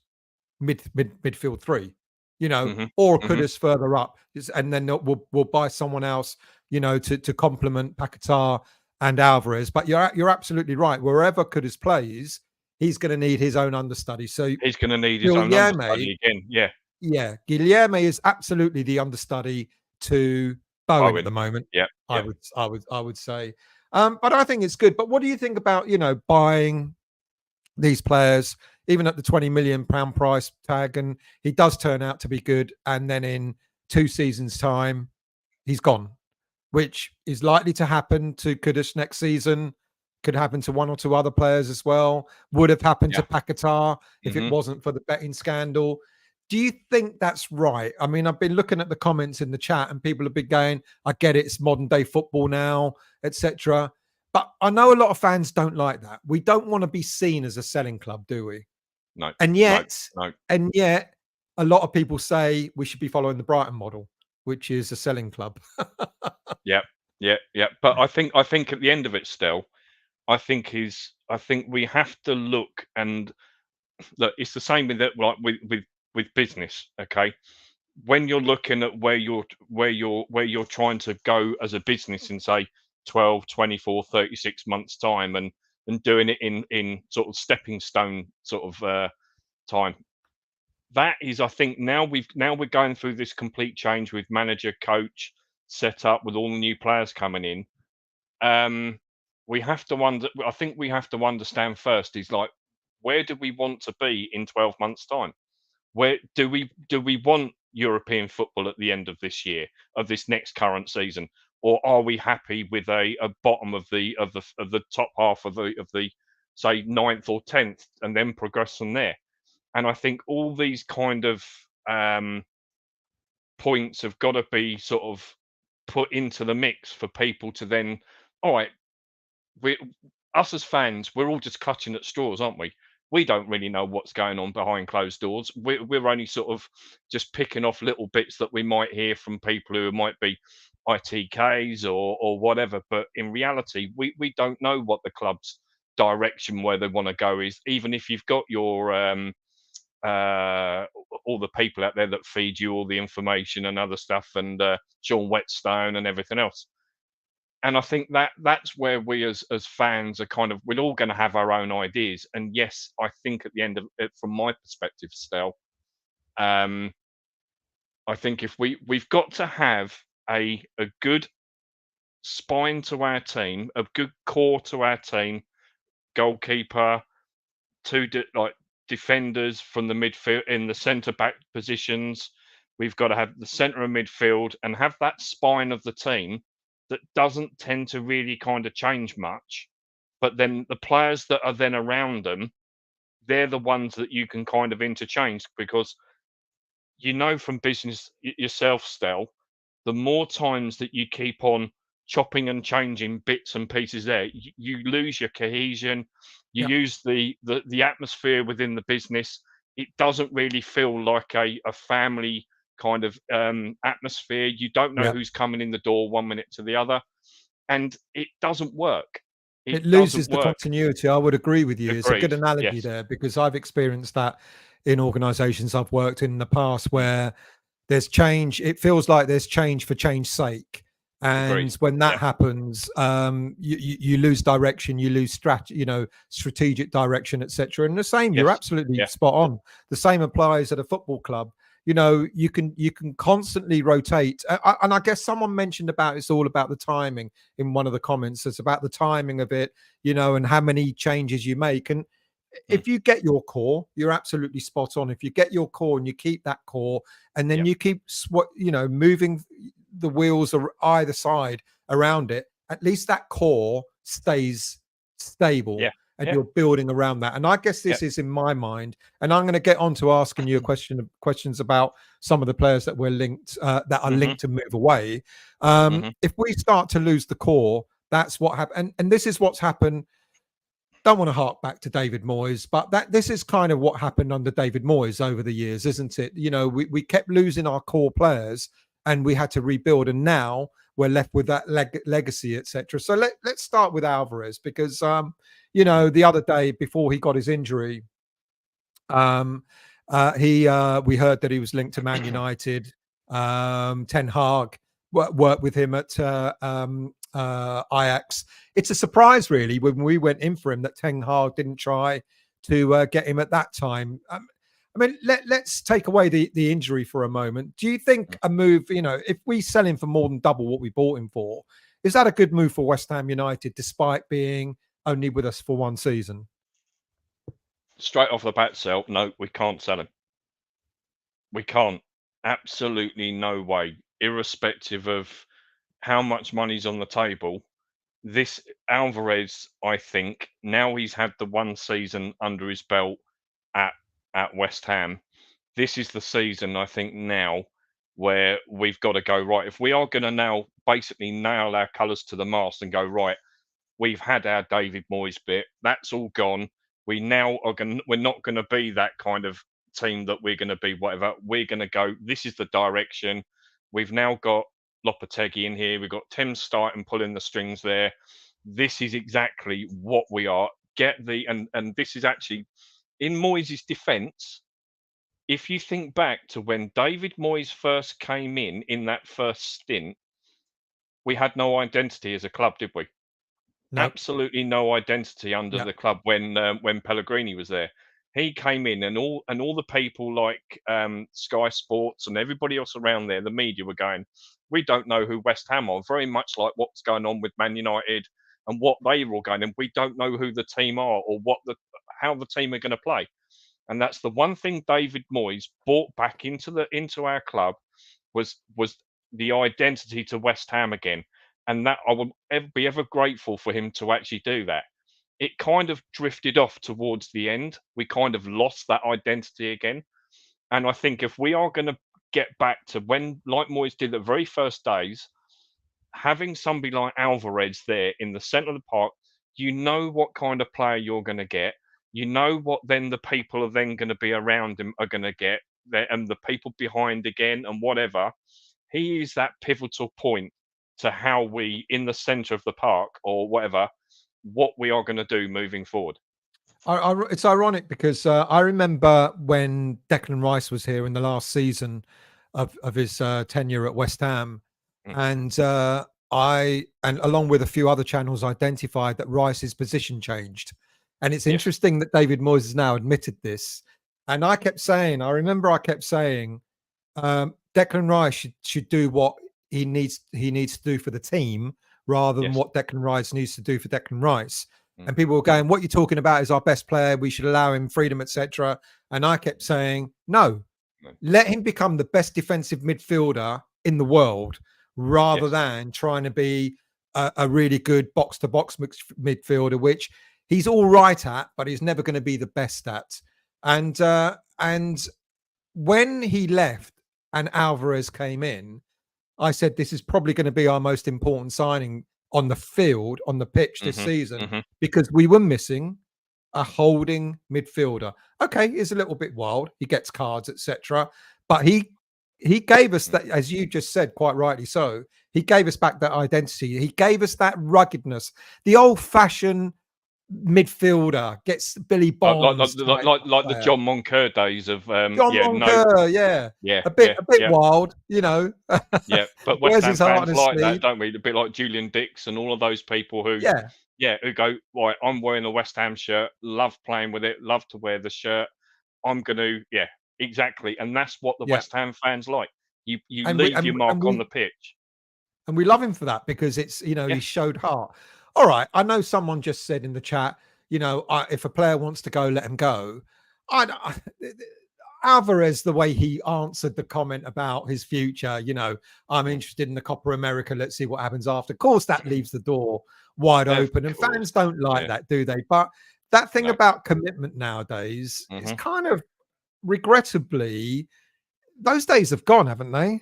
midfield three, Mhm. or Mhm. Kudus further up, and then we'll buy someone else, to complement Paquetá and Alvarez. But you're absolutely right. Wherever Kudus plays, he's going to need his own understudy. So He's gonna need his own Guilherme, understudy again. Yeah, yeah, Guilherme is absolutely the understudy to Bowen at Bowen. the moment. Yeah, I yeah. would, I would say, but I think it's good. But what do you think about buying these players, even at the £20 million price tag, and he does turn out to be good, and then in 2 seasons' time, he's gone, which is likely to happen to Kudus next season. Could happen to one or two other players as well. Would have happened to Yeah. Paquetá if it Mhm. wasn't for the betting scandal. Do you think that's right? I mean, I've been looking at the comments in the chat, and people have been going, "I get it; it's modern day football now, etc." But I know a lot of fans don't like that. We don't want to be seen as a selling club, do we? No, And no, yet, no. and yet, a lot of people say we should be following the Brighton model, which is a selling club. Yeah, yeah, yeah. But I think at the end of it still, I think we have to look and look, it's the same with that, like with business, okay? When you're looking at where you're trying to go as a business in say 12, 24, 36 months time, and doing it in sort of stepping stone sort of time. That is, I think now we're going through this complete change with manager, coach, set up with all the new players coming in. Um, we have to I think we have to understand first is like where do we want to be in 12 months' time? Where do we want European football at the end of this year, of this next current season, or are we happy with a bottom of the top half of the say ninth or 10th, and then progress from there? And I think all these kind of points have got to be sort of put into the mix for people to then, all right, we us as fans, we're all just clutching at straws, aren't we? We don't really know what's going on behind closed doors. We're only sort of just picking off little bits that we might hear from people who might be ITKs or whatever. But in reality, we don't know what the club's direction where they want to go is. Even if you've got your uh, all the people out there that feed you all the information and other stuff, and Sean Whetstone and everything else. And I think that's where we as fans are kind of, we're all going to have our own ideas. And yes, I think at the end of it, from my perspective, still, um, I think if we've got to have a good spine to our team, a good core to our team, goalkeeper, like defenders from the midfield in the centre back positions. We've got to have the centre of midfield and have that spine of the team that doesn't tend to really kind of change much. But then the players that are then around them, they're the ones that you can kind of interchange, because from business yourself, Stel, the more times that you keep on chopping and changing bits and pieces there, you lose your cohesion. You Yeah. use the atmosphere within the business. It doesn't really feel like a family kind of atmosphere. You don't know Yeah. who's coming in the door one minute to the other, and it doesn't work. It It doesn't loses the work. continuity. I would agree with you. It's a good Agreed. analogy Yes. there, because I've experienced that in organizations I've worked in the past, Mm. where there's change. It feels like there's change for change's sake. Agreed. And when that Yeah. happens, you lose direction, you lose strategic direction, etc. And the same, you're Yes. absolutely Yeah. spot on. The same applies at a football club. You can constantly rotate. And I guess someone mentioned about it's all about the timing in one of the comments. It's about the timing of it, and how many changes you make. And Mm. if you get your core, you're absolutely spot on. If you get your core and you keep that core, and then Yeah. you keep moving the wheels either side around it, at least that core stays stable Yeah. and Yeah. you're building around that. And I guess Yeah. this is in my mind, and I'm going to get on to asking you questions about some of the players that that are Mhm. linked to move away. Mhm. If we start to lose the core, that's what happened. And this is what's happened. Don't want to hark back to David Moyes, but this is kind of what happened under David Moyes over the years, isn't it? We kept losing our core players and we had to rebuild, and now we're left with that legacy, etc. So let's start with Alvarez, because the other day before he got his injury, he we heard that he was linked to Man United. Ten Hag worked with him at Ajax. It's a surprise, really, when we went in for him, that Ten Hag didn't try to get him at that time. I mean, let's take away the injury for a moment. Do you think a move, if we sell him for more than double what we bought him for, is that a good move for West Ham United, despite being only with us for one season? Straight off the bat, Sel, no, we can't sell him. We can't. Absolutely no way. Irrespective of how much money's on the table, this Alvarez, I think, now he's had the one season under his belt at West Ham, this is the season, I think, now where we've got to go, right. If we are going to now basically nail our colours to the mast and go, right, we've had our David Moyes bit. That's all gone. We now are going. We're not going to be that kind of team that we're going to be. Whatever. We're going to go. This is the direction. We've now got Lopetegui in here. We've got Tim Steidten pulling the strings there. This is exactly what we are. Get the and this is actually in Moyes' defence. If you think back to when David Moyes first came in that first stint, we had no identity as a club, did we? No. Absolutely no identity under Yeah. the club when Pellegrini was there. He came in, and all the people like Sky Sports and everybody else around there, the media were going, we don't know who West Ham are. Very much like what's going on with Man United and what they were all going, and we don't know who the team are or how the team are going to play. And that's the one thing David Moyes brought back into our club was the identity to West Ham again. And that I will be ever grateful for him to actually do that. It kind of drifted off towards the end. We kind of lost that identity again. And I think if we are going to get back to when, like Moyes did the very first days, having somebody like Alvarez there in the centre of the park, you know what kind of player you're going to get. You know what then the people are then going to be around him are going to get, and the people behind again and whatever. He is that pivotal point to how we, in the centre of the park or whatever, what we are going to do moving forward. It's ironic because I remember when Declan Rice was here in the last season of his tenure at West Ham, and and along with a few other channels identified that Rice's position changed. And it's interesting that David Moyes has now admitted this. And I kept saying, I kept saying, Declan Rice should do what he needs to do for the team rather than what Declan Rice needs to do for Declan Rice. And people were going, what you're talking about is our best player. We should allow him freedom, etc. And I kept saying, no, let him become the best defensive midfielder in the world rather than trying to be a really good box-to-box midfielder, which he's all right at, but he's never going to be the best at. And when he left and Alvarez came in, I said, this is probably going to be our most important signing on the field, on the pitch this season, because we were missing a holding midfielder. Okay, it's a little bit wild. He gets cards, etc. But he gave us that, as you just said, quite rightly so. He gave us back that identity. He gave us that ruggedness. The old-fashioned midfielder gets Billy Bonds, like the John Moncur days of John Moncur, a bit wild, you know. But West Ham fans like that, don't we? A bit like Julian Dix and all of those people who who go, right, I'm wearing a West Ham shirt, love playing with it, love to wear the shirt. I'm going to, exactly. And that's what the West Ham fans like. You leave your mark on the pitch. And we love him for that because it's, you know, he showed heart. All right. I know someone just said in the chat, you know, if a player wants to go, let him go. Alvarez, the way he answered the comment about his future, you know, I'm interested in the Copa America. Let's see what happens after. Of course, that leaves the door wide open. And fans don't like that, do they? But that thing about commitment nowadays is kind of, regrettably, those days have gone, haven't they?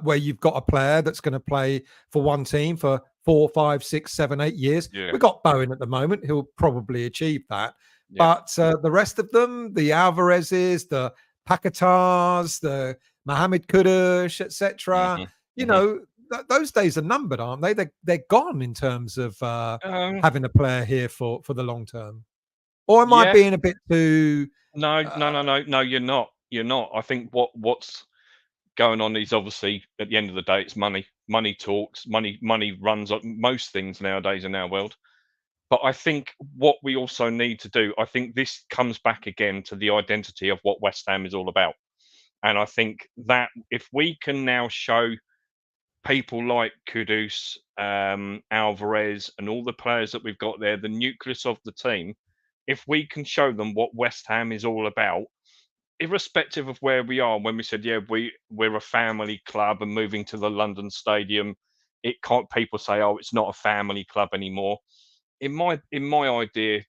Where you've got a player that's going to play for one team for 4, 5, 6, 7, 8 years. We've got Bowen at the moment. He'll probably achieve that. But the rest of them, the Alvarezes, the Paquetas, the Mohamed Kudus, etc., you know, those days are numbered, aren't they? They're gone in terms of having a player here for the long term. Or am I being a bit too... No, you're not. You're not. I think what's going on is, obviously, at the end of the day, it's money. Money talks. Money runs most things nowadays in our world. But I think what we also need to do, I think this comes back again to the identity of what West Ham is all about. And I think that if we can now show people like Kudus, Alvarez, and all the players that we've got there, the nucleus of the team, if we can show them what West Ham is all about, irrespective of where we are, when we said, we're a family club and moving to the London Stadium, it can't, people say, oh, it's not a family club anymore. In my idea,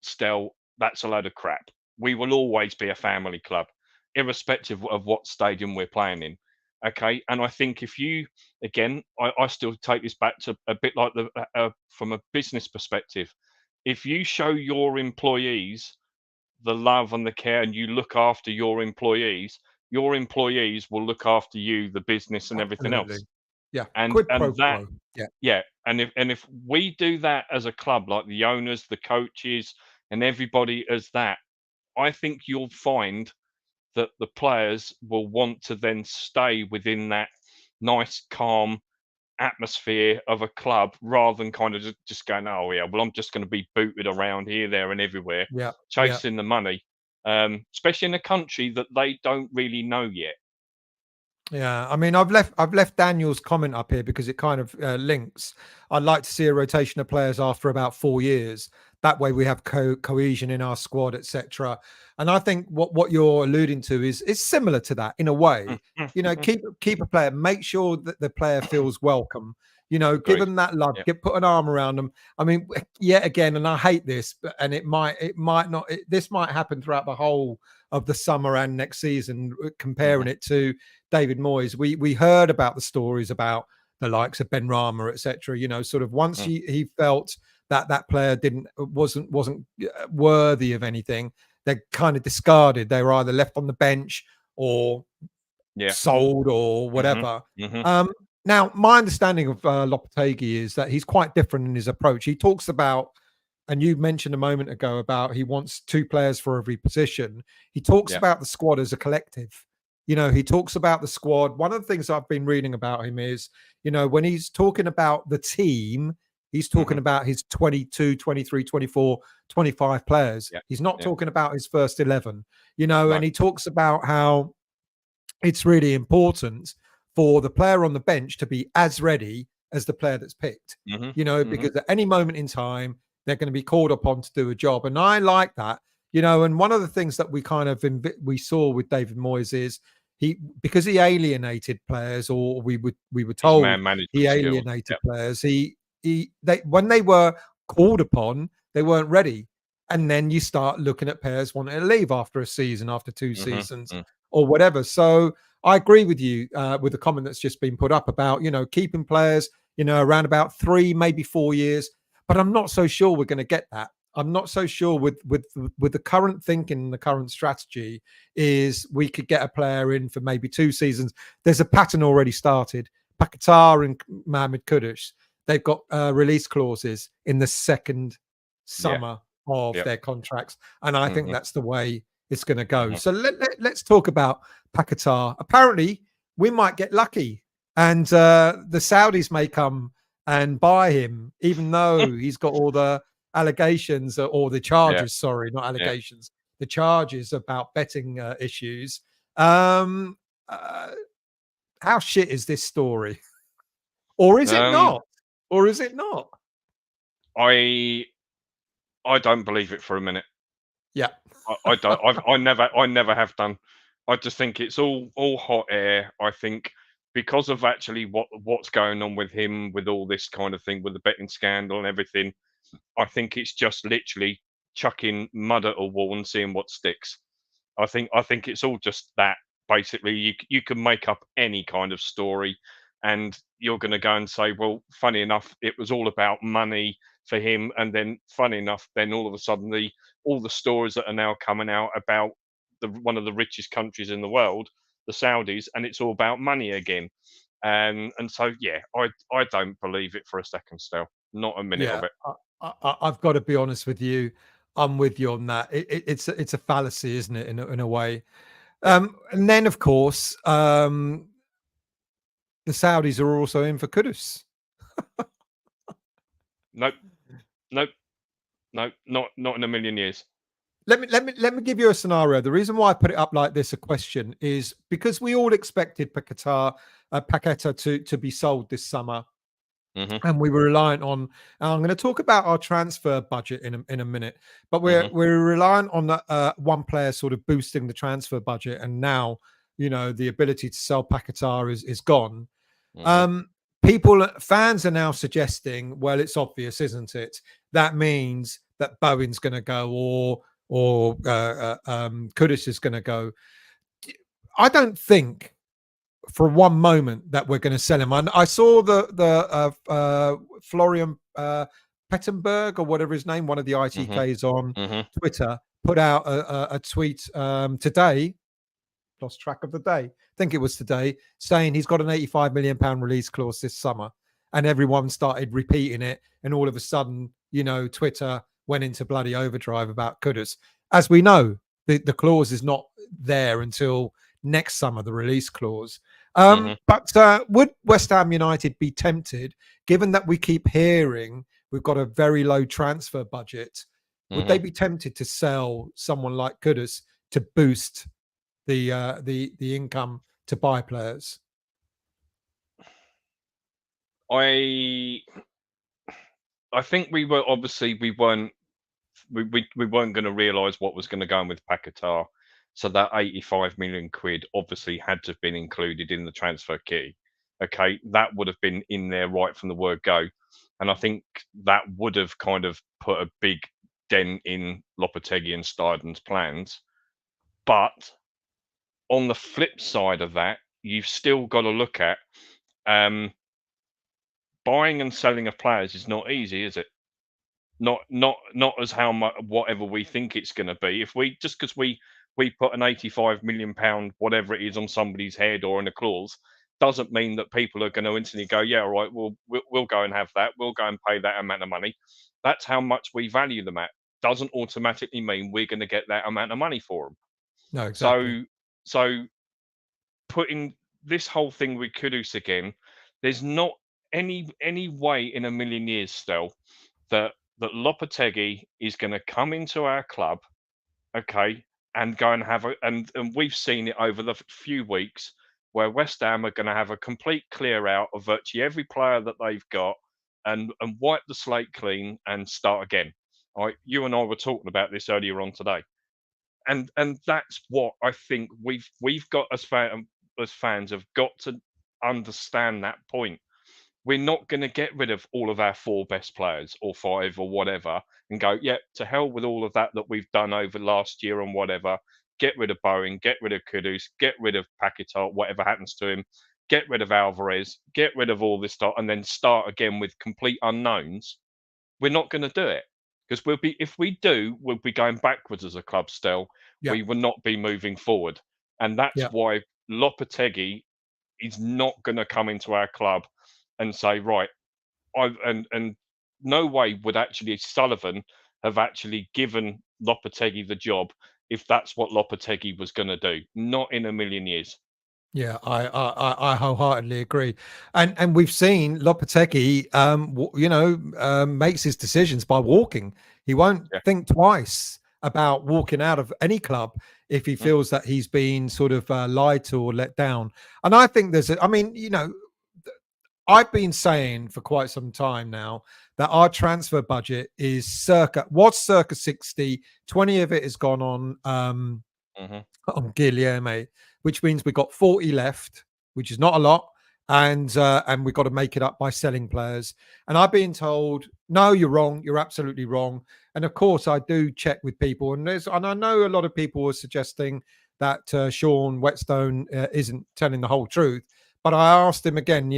Stel, that's a load of crap. We will always be a family club, irrespective of what stadium we're playing in. Okay, and I think if you, again, I still take this back to a bit like from a business perspective. If you show your employees the love and the care, and you look after your employees will look after you, the business, and everything else. And that, and if we do that as a club, like the owners, the coaches, and everybody as that, I think you'll find that the players will want to then stay within that nice, calm atmosphere of a club, rather than kind of just going, oh yeah, well, I'm just going to be booted around here, there, and everywhere, chasing the money, especially in a country that they don't really know yet. Yeah, I mean, I've left Daniel's comment up here because it kind of links. I'd like to see a rotation of players after about 4 years. That way we have cohesion in our squad, etc. And I think what you're alluding to is similar to that in a way. Keep a player, make sure that the player feels welcome. Give Agreed. them that love. Yeah. Put an arm around them. I mean, yet again, and I hate this, and it might not. This might happen throughout the whole of the summer and next season. Comparing it to David Moyes, we heard about the stories about the likes of Ben Rama, etc. Sort of once he felt that player wasn't worthy of anything, they're kind of discarded. They were either left on the bench or sold or whatever. Now, my understanding of Lopetegui is that he's quite different in his approach. He talks about, and you mentioned a moment ago about he wants 2 players for every position. He talks about the squad as a collective. He talks about the squad. One of the things I've been reading about him is, when he's talking about the team, he's talking about his 22, 23, 24, 25 players. He's not talking about his first 11, and he talks about how it's really important for the player on the bench to be as ready as the player that's picked, because at any moment in time, they're going to be called upon to do a job. And I like that, and one of the things that we kind of we saw with David Moyes is because he alienated players, or we were told he alienated players. When they were called upon, they weren't ready. And then you start looking at players wanting to leave after a season, after 2 seasons or whatever. So I agree with you with the comment that's just been put up about, keeping players, around about 3, maybe 4 years. But I'm not so sure we're going to get that. I'm not so sure with the current thinking, the current strategy is we could get a player in for maybe 2 seasons. There's a pattern already started. Paqueta and Mohamed Kudus, they've got release clauses in the second summer of their contracts. And I think that's the way it's going to go. So let's talk about Paqueta. Apparently, we might get lucky, and the Saudis may come and buy him, even though he's got all the allegations or the charges. Sorry, not allegations. The charges about betting issues. How shit is this story, or is it not? Or is it not? I don't believe it for a minute. Yeah. I don't. I never have done. I just think it's all hot air. I think because of actually what's going on with him, with all this kind of thing, with the betting scandal and everything, I think it's just literally chucking mud at a wall and seeing what sticks. I think it's all just that. Basically, you can make up any kind of story, and you're going to go and say, well, funny enough, it was all about money for him, and then funny enough, then all of a sudden all the stories that are now coming out about one of the richest countries in the world, the Saudis, and it's all about money again. And so I don't believe it for a second still, not a minute of it. I've got to be honest with you. I'm with you on that. It's a fallacy, isn't it? In a way. And then, of course, the Saudis are also in for Kudus. Nope, not in a million years. Let me give you a scenario. The reason why I put it up like this, a question, is because we all expected Paqueta to be sold this summer. And we were reliant on. I'm going to talk about our transfer budget in a minute, but we're reliant on one player sort of boosting the transfer budget, and now the ability to sell Paqueta is gone. Fans are now suggesting, well, it's obvious, isn't it? That means that Bowen's going to go, or Kudus is going to go. I don't think for one moment that we're going to sell him. I saw the Florian Pettenberg, or whatever his name, one of the ITKs on Twitter, put out a tweet today. Lost track of the day. I think it was today, saying he's got an £85 million release clause this summer, and everyone started repeating it. And all of a sudden, Twitter went into bloody overdrive about Kudus. As we know, the clause is not there until next summer, the release clause. But would West Ham United be tempted, given that we keep hearing we've got a very low transfer budget, would they be tempted to sell someone like Kudus to boost the income to buy players? I think we weren't we weren't going to realise what was going to go on with Paqueta. So that 85 million quid obviously had to have been included in the transfer key. Okay, that would have been in there right from the word go, and I think that would have kind of put a big dent in Lopetegui and Steidten's plans. But on the flip side of that, you've still got to look at um, buying and selling of players is not easy, is it? Not as how much whatever we think it's going to be. If we just because we put an 85 million pound whatever it is on somebody's head or in a clause, doesn't mean that people are going to instantly go, yeah, all right, we'll go and have that. We'll go and pay that amount of money. That's how much we value them at. Doesn't automatically mean we're going to get that amount of money for them. No, exactly. So putting this whole thing with Kudus again, there's not any way in a million years still that Lopetegui is going to come into our club, okay, and go and have and we've seen it over the few weeks where West Ham are going to have a complete clear out of virtually every player that they've got and wipe the slate clean and start again. All right, you and I were talking about this earlier on today, and that's what I think we've got as fans have got to understand that point. We're not going to get rid of all of our 4 best players or 5 or whatever and go, yeah, to hell with all of that we've done over last year and whatever. Get rid of Bowen, get rid of Kudus, get rid of Paqueta, whatever happens to him, get rid of Alvarez, get rid of all this stuff, and then start again with complete unknowns. We're not going to do it because if we do, we'll be going backwards as a club still. Yeah. We will not be moving forward. And that's why Lopetegui is not going to come into our club and say, right, and no way would actually Sullivan have actually given Lopetegui the job if that's what Lopetegui was going to do. Not in a million years. Yeah, I wholeheartedly agree, and we've seen Lopetegui, makes his decisions by walking. He won't think twice about walking out of any club if he feels that he's been sort of lied to or let down. And I think I've been saying for quite some time now that our transfer budget is circa 60, 20 of it has gone on Guilherme, which means we've got 40 left, which is not a lot, and we've got to make it up by selling players. And I've been told, no, you're wrong, you're absolutely wrong. And of course, I do check with people, and I know a lot of people are suggesting that Sean Whetstone isn't telling the whole truth. But I asked him again,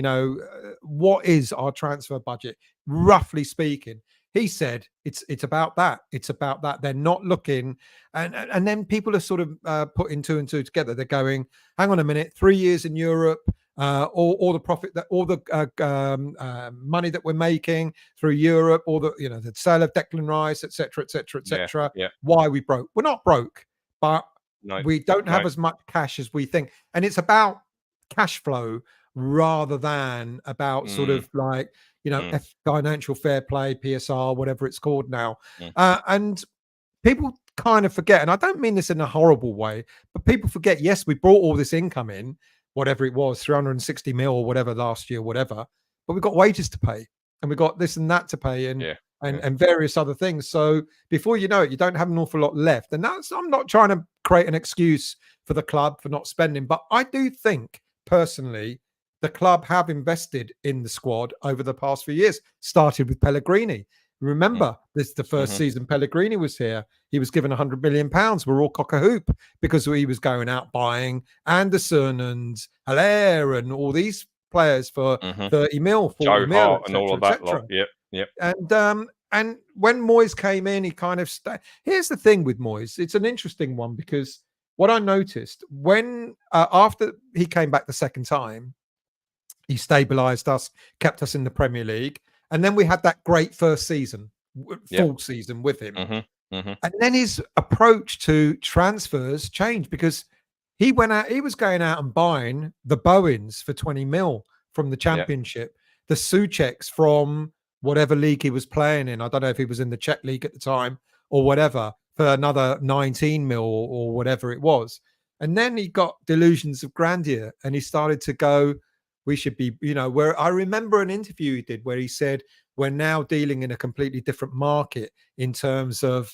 what is our transfer budget, roughly speaking? He said it's about that. It's about that. They're not looking, and then people are sort of putting 2 and 2 together. They're going, hang on a minute, 3 years in Europe, all the profit that all the money that we're making through Europe, all the sale of Declan Rice, etc., etc., etc. Why are we broke? We're not broke, but we don't have as much cash as we think, and it's about cash flow rather than about sort of like financial fair play, PSR, whatever it's called now. And people kind of forget, and I don't mean this in a horrible way, but people forget, yes, we brought all this income in, whatever it was, 360 mil or whatever last year, whatever, but we've got wages to pay and we've got this and that to pay and various other things. So before you know it, you don't have an awful lot left. And I'm not trying to create an excuse for the club for not spending, but I do think personally, the club have invested in the squad over the past few years, started with Pellegrini. Remember, this is the first season Pellegrini was here. He was given £100 million. We're all cock a hoop because he was going out buying Anderson and Haller and all these players for 30 mil, 40 mil, Hart and all of that lot. Yep. And when Moyes came in, he kind of here's the thing with Moyes. It's an interesting one because what I noticed when after he came back the second time, he stabilized us, kept us in the Premier League. And then we had that great first season, full season with him. And then his approach to transfers changed because he was going out and buying the Bowens for 20 mil from the Championship, the Součeks from whatever league he was playing in. I don't know if he was in the Czech league at the time or whatever, for another 19 mil or whatever it was. And then he got delusions of grandeur and he started to go, we should be, where I remember an interview he did where he said, we're now dealing in a completely different market in terms of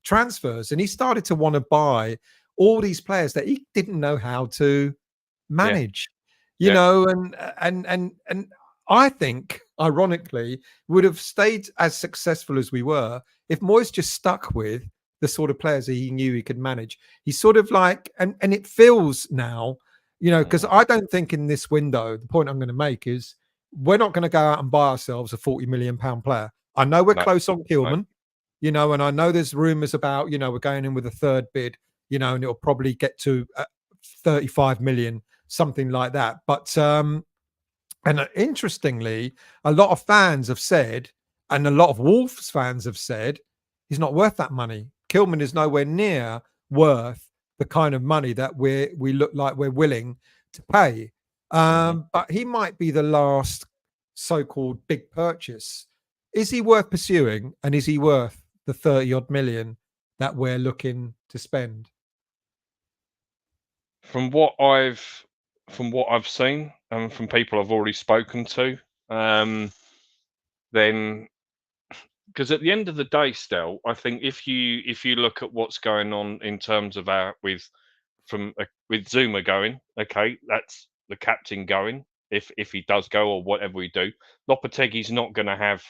transfers. And he started to want to buy all these players that he didn't know how to Yeah. manage, Yeah. and I think, ironically, would have stayed as successful as we were if Moyes just stuck with the sort of players that he knew he could manage. He's sort of like, and it feels now, because Mm. I don't think in this window, the point I'm going to make is we're not going to go out and buy ourselves a £40 million player. I know we're No. close on No. Kilman, and I know there's rumours about, we're going in with a third bid, and it'll probably get to 35 million, something like that. But and interestingly, a lot of fans have said, and a lot of Wolves fans have said, he's not worth that money. Kilman is nowhere near worth the kind of money that we look like we're willing to pay. Mhm. But he might be the last so-called big purchase. Is he worth pursuing, and is he worth the 30 odd million that we're looking to spend? From what I've seen and from people I've already spoken to, then because at the end of the day, still, I think if you look at what's going on in terms of our with Zuma going, okay, that's the captain going. If he does go or whatever we do, Lopetegui's not going to have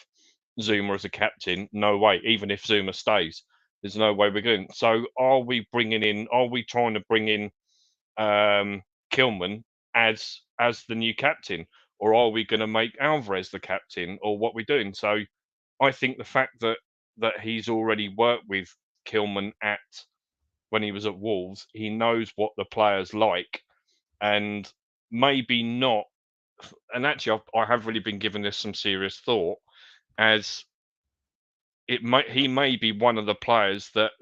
Zuma as a captain. No way. Even if Zuma stays, there's no way we're going. So are we bringing in? Are we trying to bring in Kilman as the new captain, or are we going to make Alvarez the captain, or what we're doing? So I think the fact that he's already worked with Kilman at when he was at Wolves, he knows what the players like, and maybe not. And actually, I have really been giving this some serious thought, as he may be one of the players that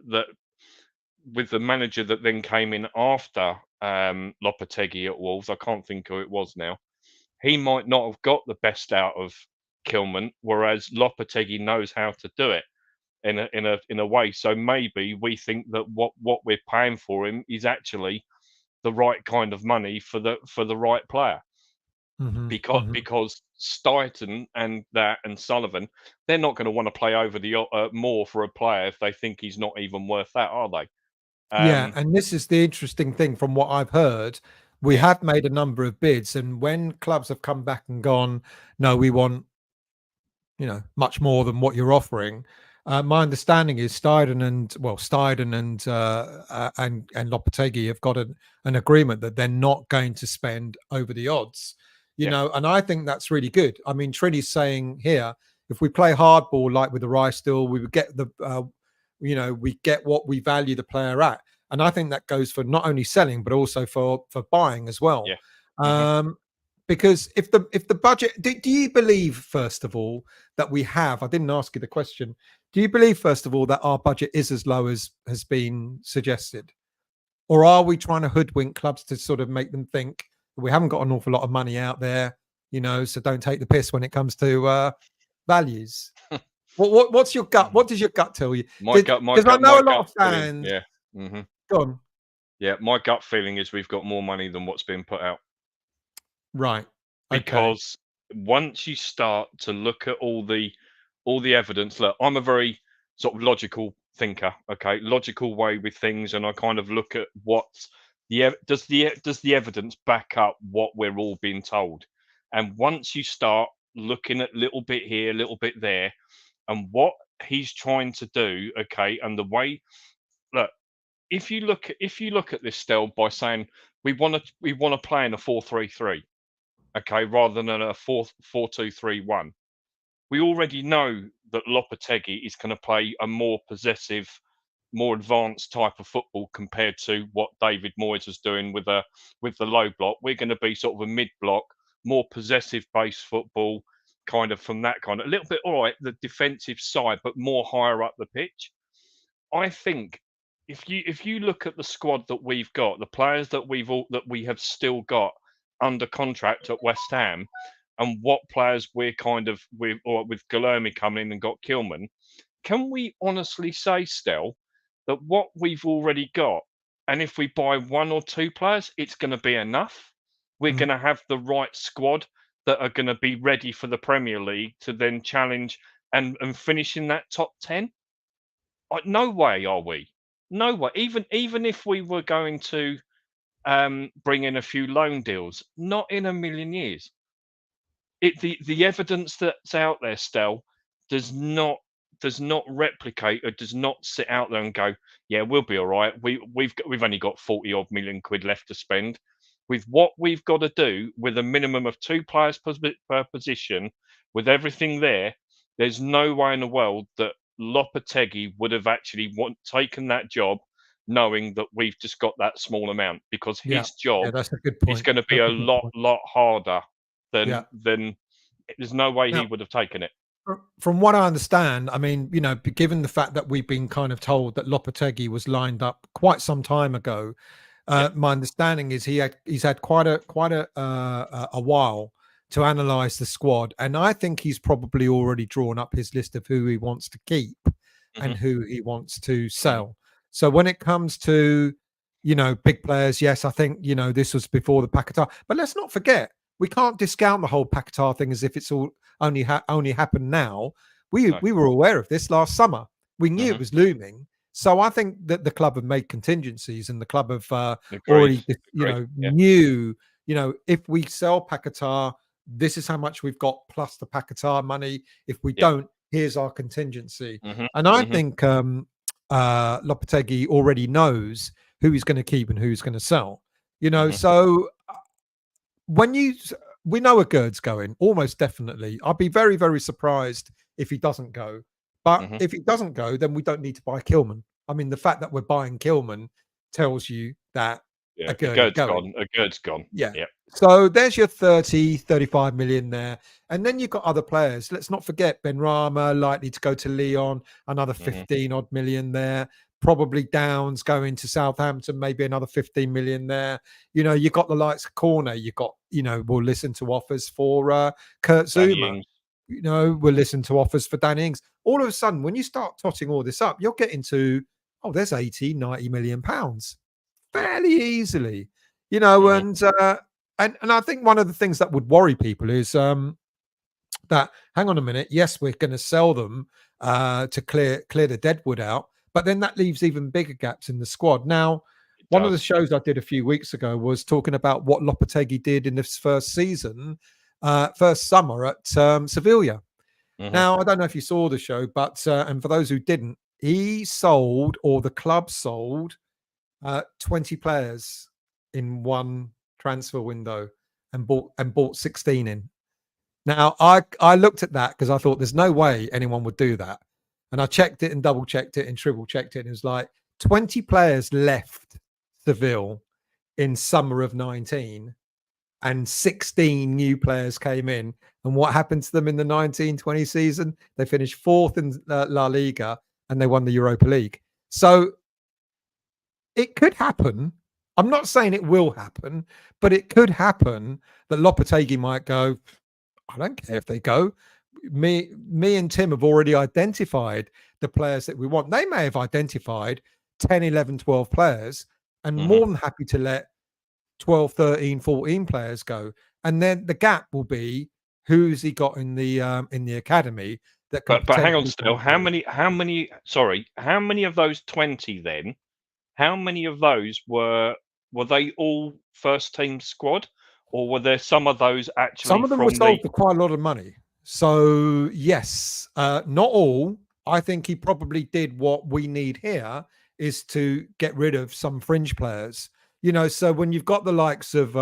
with the manager that then came in after Lopetegui at Wolves. I can't think who it was now. He might not have got the best out of Kilman, whereas Lopetegui knows how to do it in a way. So maybe we think that what we're paying for him is actually the right kind of money for the right player. Mhm, mhm. Because Steidten and Sullivan, they're not going to want to play over the more for a player if they think he's not even worth that, are they? Yeah, Um, and this is the interesting thing from what I've heard. We yeah, have made a number of bids, and when clubs have come back and gone, no, we want, much more than what you're offering. My understanding is Steidten and Lopetegui have got an agreement that they're not going to spend over the odds, yeah, and I think that's really good. I mean, Trini's saying here, if we play hardball like with the Rice deal, we would get we get what we value the player at, and I think that goes for not only selling but also for buying as well. yeah. Hmm. Um, because if the budget, do you believe, first of all, that we have, I didn't ask you the question, do you believe, first of all, that our budget is as low as has been suggested, or are we trying to hoodwink clubs to sort of make them think we haven't got an awful lot of money out there, so don't take the piss when it comes to values? What's your gut? What does your gut tell you? My gut, my Because I gut, know my a lot gut of feeling. fans. Yeah. Hmm. Go on. Yeah, my gut feeling is we've got more money than what's been put out. Right. Okay. Because once you start to look at all the evidence, look, I'm a very sort of logical thinker, okay, logical way with things, and I kind of look at what's does the evidence back up what we're all being told, and once you start looking at little bit here, little bit there, and what he's trying to do, okay, and the way, look, if you look at this still by saying we want to play in a 4-3-3, okay, rather than a 4-2-3-1. We already know that Lopetegui is going to play a more possessive, more advanced type of football compared to what David Moyes was doing with the low block. We're going to be sort of a mid block, more possessive based football, kind of from that kind of a little bit, all right, the defensive side, but more higher up the pitch. I think if you look at the squad that we've got, the players that we have still got under contract at West Ham, and what players we're kind of with Guilherme coming in and got Kilman, can we honestly say still that what we've already got, and if we buy one or two players, it's going to be enough? We're Mm. going to have the right squad that are going to be ready for the Premier League to then challenge and finish in that top 10? No way are we. No way. Even if we were going to bring in a few loan deals, not in a million years. The evidence that's out there, Stel, does not replicate or does not sit out there and go, yeah, we'll be all right. We've only got 40 odd million quid left to spend. With what we've got to do, with a minimum of 2 players per position, with everything there, there's no way in the world that Lopetegui would have actually taken that job, knowing that we've just got that small amount, because Yeah, his job yeah, that's a good is point. going to be That's a a good lot point. harder Yeah. than. There's no way he Now, would have taken it. from what I understand, I mean, given the fact that we've been kind of told that Lopetegui was lined up quite some time ago, Yeah. my understanding is he's had quite a while to analyze the squad, and I think he's probably already drawn up his list of who he wants to keep and Mhm. who he wants to Mhm. sell. So when it comes to big players, yes, I think this was before the Paqueta, but let's not forget we can't discount the whole Paqueta thing as if it's all only happened now. We No. we were aware of this last summer. We knew it Mhm. was looming. So I think that the club have made contingencies, and the club have Agreed. already, Agreed. Yeah. knew, if we sell Paquetá, this is how much we've got plus the Paquetá money. If we Yeah. don't, here's our contingency. Mhm. And I Mhm. think Lopetegui already knows who he's going to keep and who he's going to sell. Mhm. So when we know aguerd's going, almost definitely. I'd be very, very surprised if he doesn't go. But Mhm. if he doesn't go, then we don't need to buy Kilman. I mean, the fact that we're buying Kilman tells you that Yeah. aguerd is going. A gird's gone. Yeah. Yeah. So there's your 30, 35 million there. And then you've got other players. Let's not forget Benrahma likely to go to Lyon, another Mhm. 15 odd million there. Probably Downs going to Southampton, maybe another 15 million there. You've got the likes of Corner. You've got, we'll listen to offers for Kurt Danny Zuma. Ings. We'll listen to offers for Danny Ings. All of a sudden, when you start totting all this up, you're getting to, there's 80, 90 million pounds Yeah. fairly easily, Mhm. and I think one of the things that would worry people is that, hang on a minute, yes, we're going to sell them to clear the deadwood out, but then that leaves even bigger gaps in the squad. Now, It one of the does. Yeah. shows I did a few weeks ago was talking about what Lopetegui did in this first season, first summer at Sevilla. Mhm. Now, I don't know if you saw the show, but and for those who didn't, he sold, or the club sold, 20 players in one transfer window and bought 16 in. Now, I looked at that because I thought there's no way anyone would do that. And I checked it and double checked it and triple checked it. And it was like 20 players left Seville in summer of 19 and 16 new players came in. And what happened to them in the 1920 season? They finished fourth in La Liga and they won the Europa League. So it could happen. I'm not saying it will happen, but it could happen that Lopetegui might go, I don't care if they go. Me and Tim have already identified the players that we want. They may have identified 10, 11, 12 players and Mhm. more than happy to let 12, 13, 14 players go. And then the gap will be who's he got in the academy that can But hang on, potentially still. come through. How many of those 20 then? How many of those were they all first team squad, or were there some of those actually Some of them were from the. sold for quite a lot of money. So yes, not all. I think he probably did what we need here is to get rid of some fringe players. So when you've got the likes of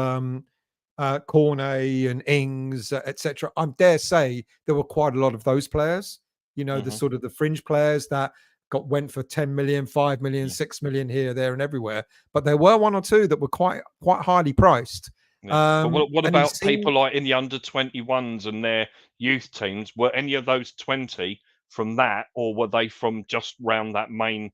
Cornet and Ings, etc., I dare say there were quite a lot of those players. The Mhm. sort of the fringe players that went for 10 million, 5 million, Mm. 6 million here, there, and everywhere. But there were one or two that were quite highly priced. Yeah. But what And he about people seemed, like in the under 21s and their youth teams? Were any of those 20 from that, or were they from just round that main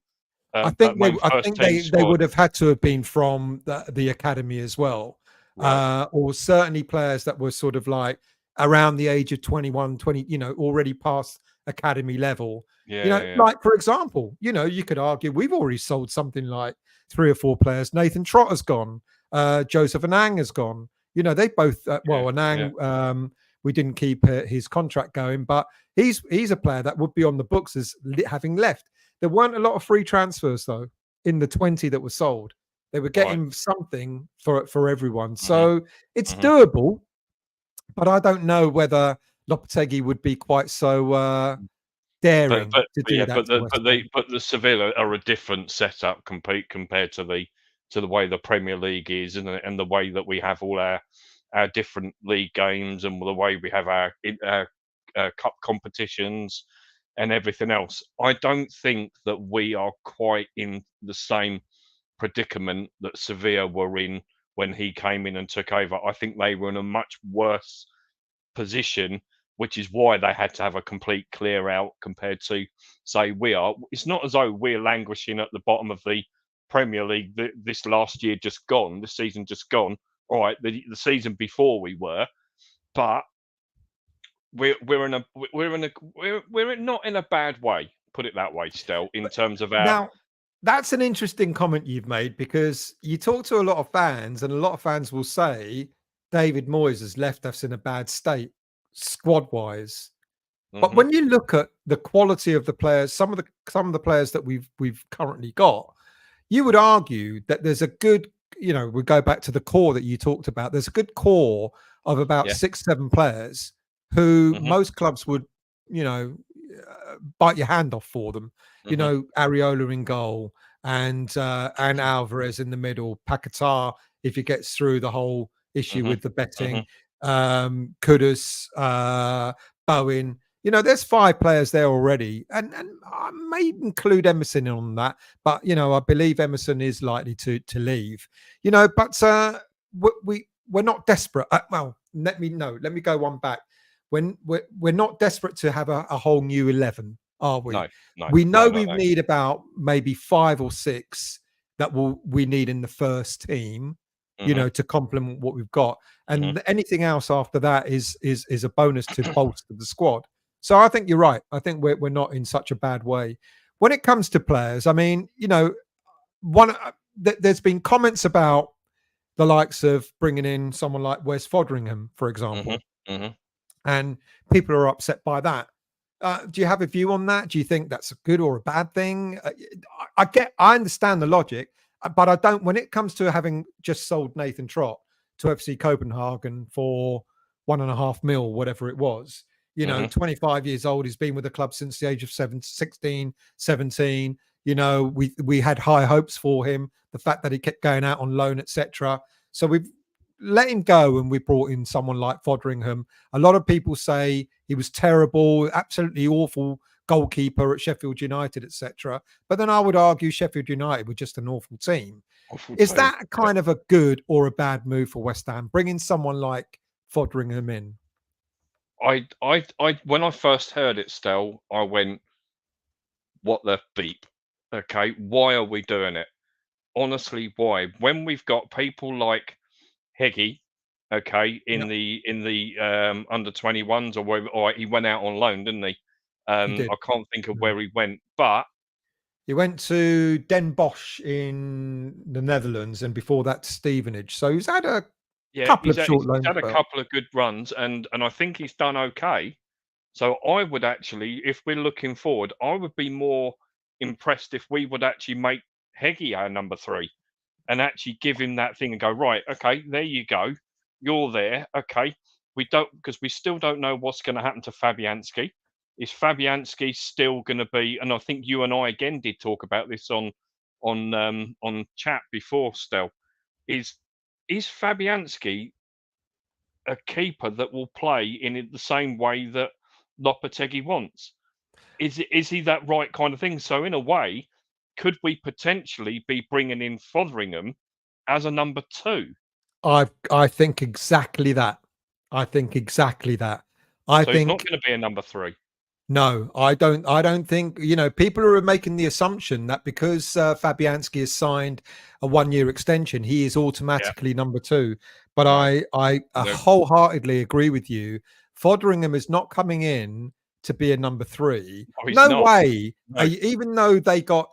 I first think team they squad? would have had to have been from the academy as well, Right. or certainly players that were sort of like around the age of 21, 20, already past academy level. Yeah, yeah, yeah. Like for example, you could argue we've already sold something like 3 or 4 players. Nathan Trotter's gone, Joseph Anang has gone. You know, they both well, Yeah. Anang, we didn't keep his contract going, but he's a player that would be on the books as having left. There weren't a lot of free transfers though in the 20 that were sold. They were Right. getting something for everyone, hmm so it's hmm doable. But I don't know whether Lopetegui would be quite so daring to do yeah, that to West Ham. but the Sevilla are a different setup compared to the way the Premier League is, and the way that we have all our different league games, and the way we have our cup competitions and everything else. I don't think that we are quite in the same predicament that Sevilla were in when he came in and took over. I think they were in a much worse position, which is why they had to have a complete clear out compared to, say, we are. It's not as though we're languishing at the bottom of the Premier League this last year just gone, this season just gone. All right, the season before we were, but we're not in a bad way. Put it that way, Stel, in terms of our. Now, that's an interesting comment you've made, because you talk to a lot of fans, and a lot of fans will say David Moyes has left us in a bad state, squad wise. But hmm when you look at the quality of the players, some of the players that we've currently got, you would argue that there's a good, we go back to the core that you talked about. There's a good core of about Yeah. 6, 7 players who hmm most clubs would, you know, bite your hand off for them. hmm Areola in goal, and Alvarez in the middle, Paqueta if he gets through the whole issue hmm with the hmm betting, Kudus, Bowen. There's 5 players there already, and I may include Emerson on that, but I believe Emerson is likely to leave. But we're not desperate. Well, let me go one back. When we're not desperate to have a whole new 11, are we? No, no, We know no, no, we no. need about maybe 5 or 6 that we need in the first team, hmm to complement what we've got, hmm and anything else after that is a bonus to bolster the squad. So I think you're right. I think we're not in such a bad way when it comes to players. I mean, there's been comments about the likes of bringing in someone like Wes Foderingham, for hmm example, hmm and people are upset by that. Do you have a view on that? Do you think that's a good or a bad thing? I understand the logic, but I don't. When it comes to having just sold Nathan Trott to FC Copenhagen for 1.5 mil, whatever it was, hmm 25 years old, he's been with the club since the age of 16, 17. We had high hopes for him. The fact that he kept going out on loan, etc. So we've let him go, and we brought in someone like Foderingham. A lot of people say he was terrible, absolutely awful goalkeeper at Sheffield United, etc. But then I would argue Sheffield United were just an awful team. Awful Is team. that kind of a good or a bad move for West Ham, bringing someone like Foderingham in? When I first heard it, Stel, I went, "What the beep? Okay, why are we doing it? Honestly, why? When we've got people like Heggie, okay, Yeah, in the under 21s, or where, or he went out on loan, didn't he? he did. I can't think of Yeah. where he went, but He went to Den Bosch in the Netherlands, and before that, Stevenage. So he's had a yeah, couple of short he's loan had a spells. couple of good runs, and I think he's done okay. So I would actually, if we're looking forward, I would be more impressed if we would actually make Heggie our number 3, and actually give him that thing and go, right, okay, there you go, you're there, okay. We don't, because we still don't know what's going to happen to Fabianski. Is Fabianski still going to be? And I think you and I again did talk about this on chat before. Still, is is Fabianski a keeper that will play in the same way that Lopetegui wants? Is he that right kind of thing? So in a way, could we potentially be bringing in Fotheringham as a number 2? I think exactly that. I think exactly that. I So he's not think going to be a number 3. no, I don't. I don't think people are making the assumption that because Fabianski has signed a 1-year extension, he is Yeah, automatically number 2. But no, I no, wholeheartedly agree with you. Foderingham is not coming in to be a number 3. no, he's No not. way. No. Even though they got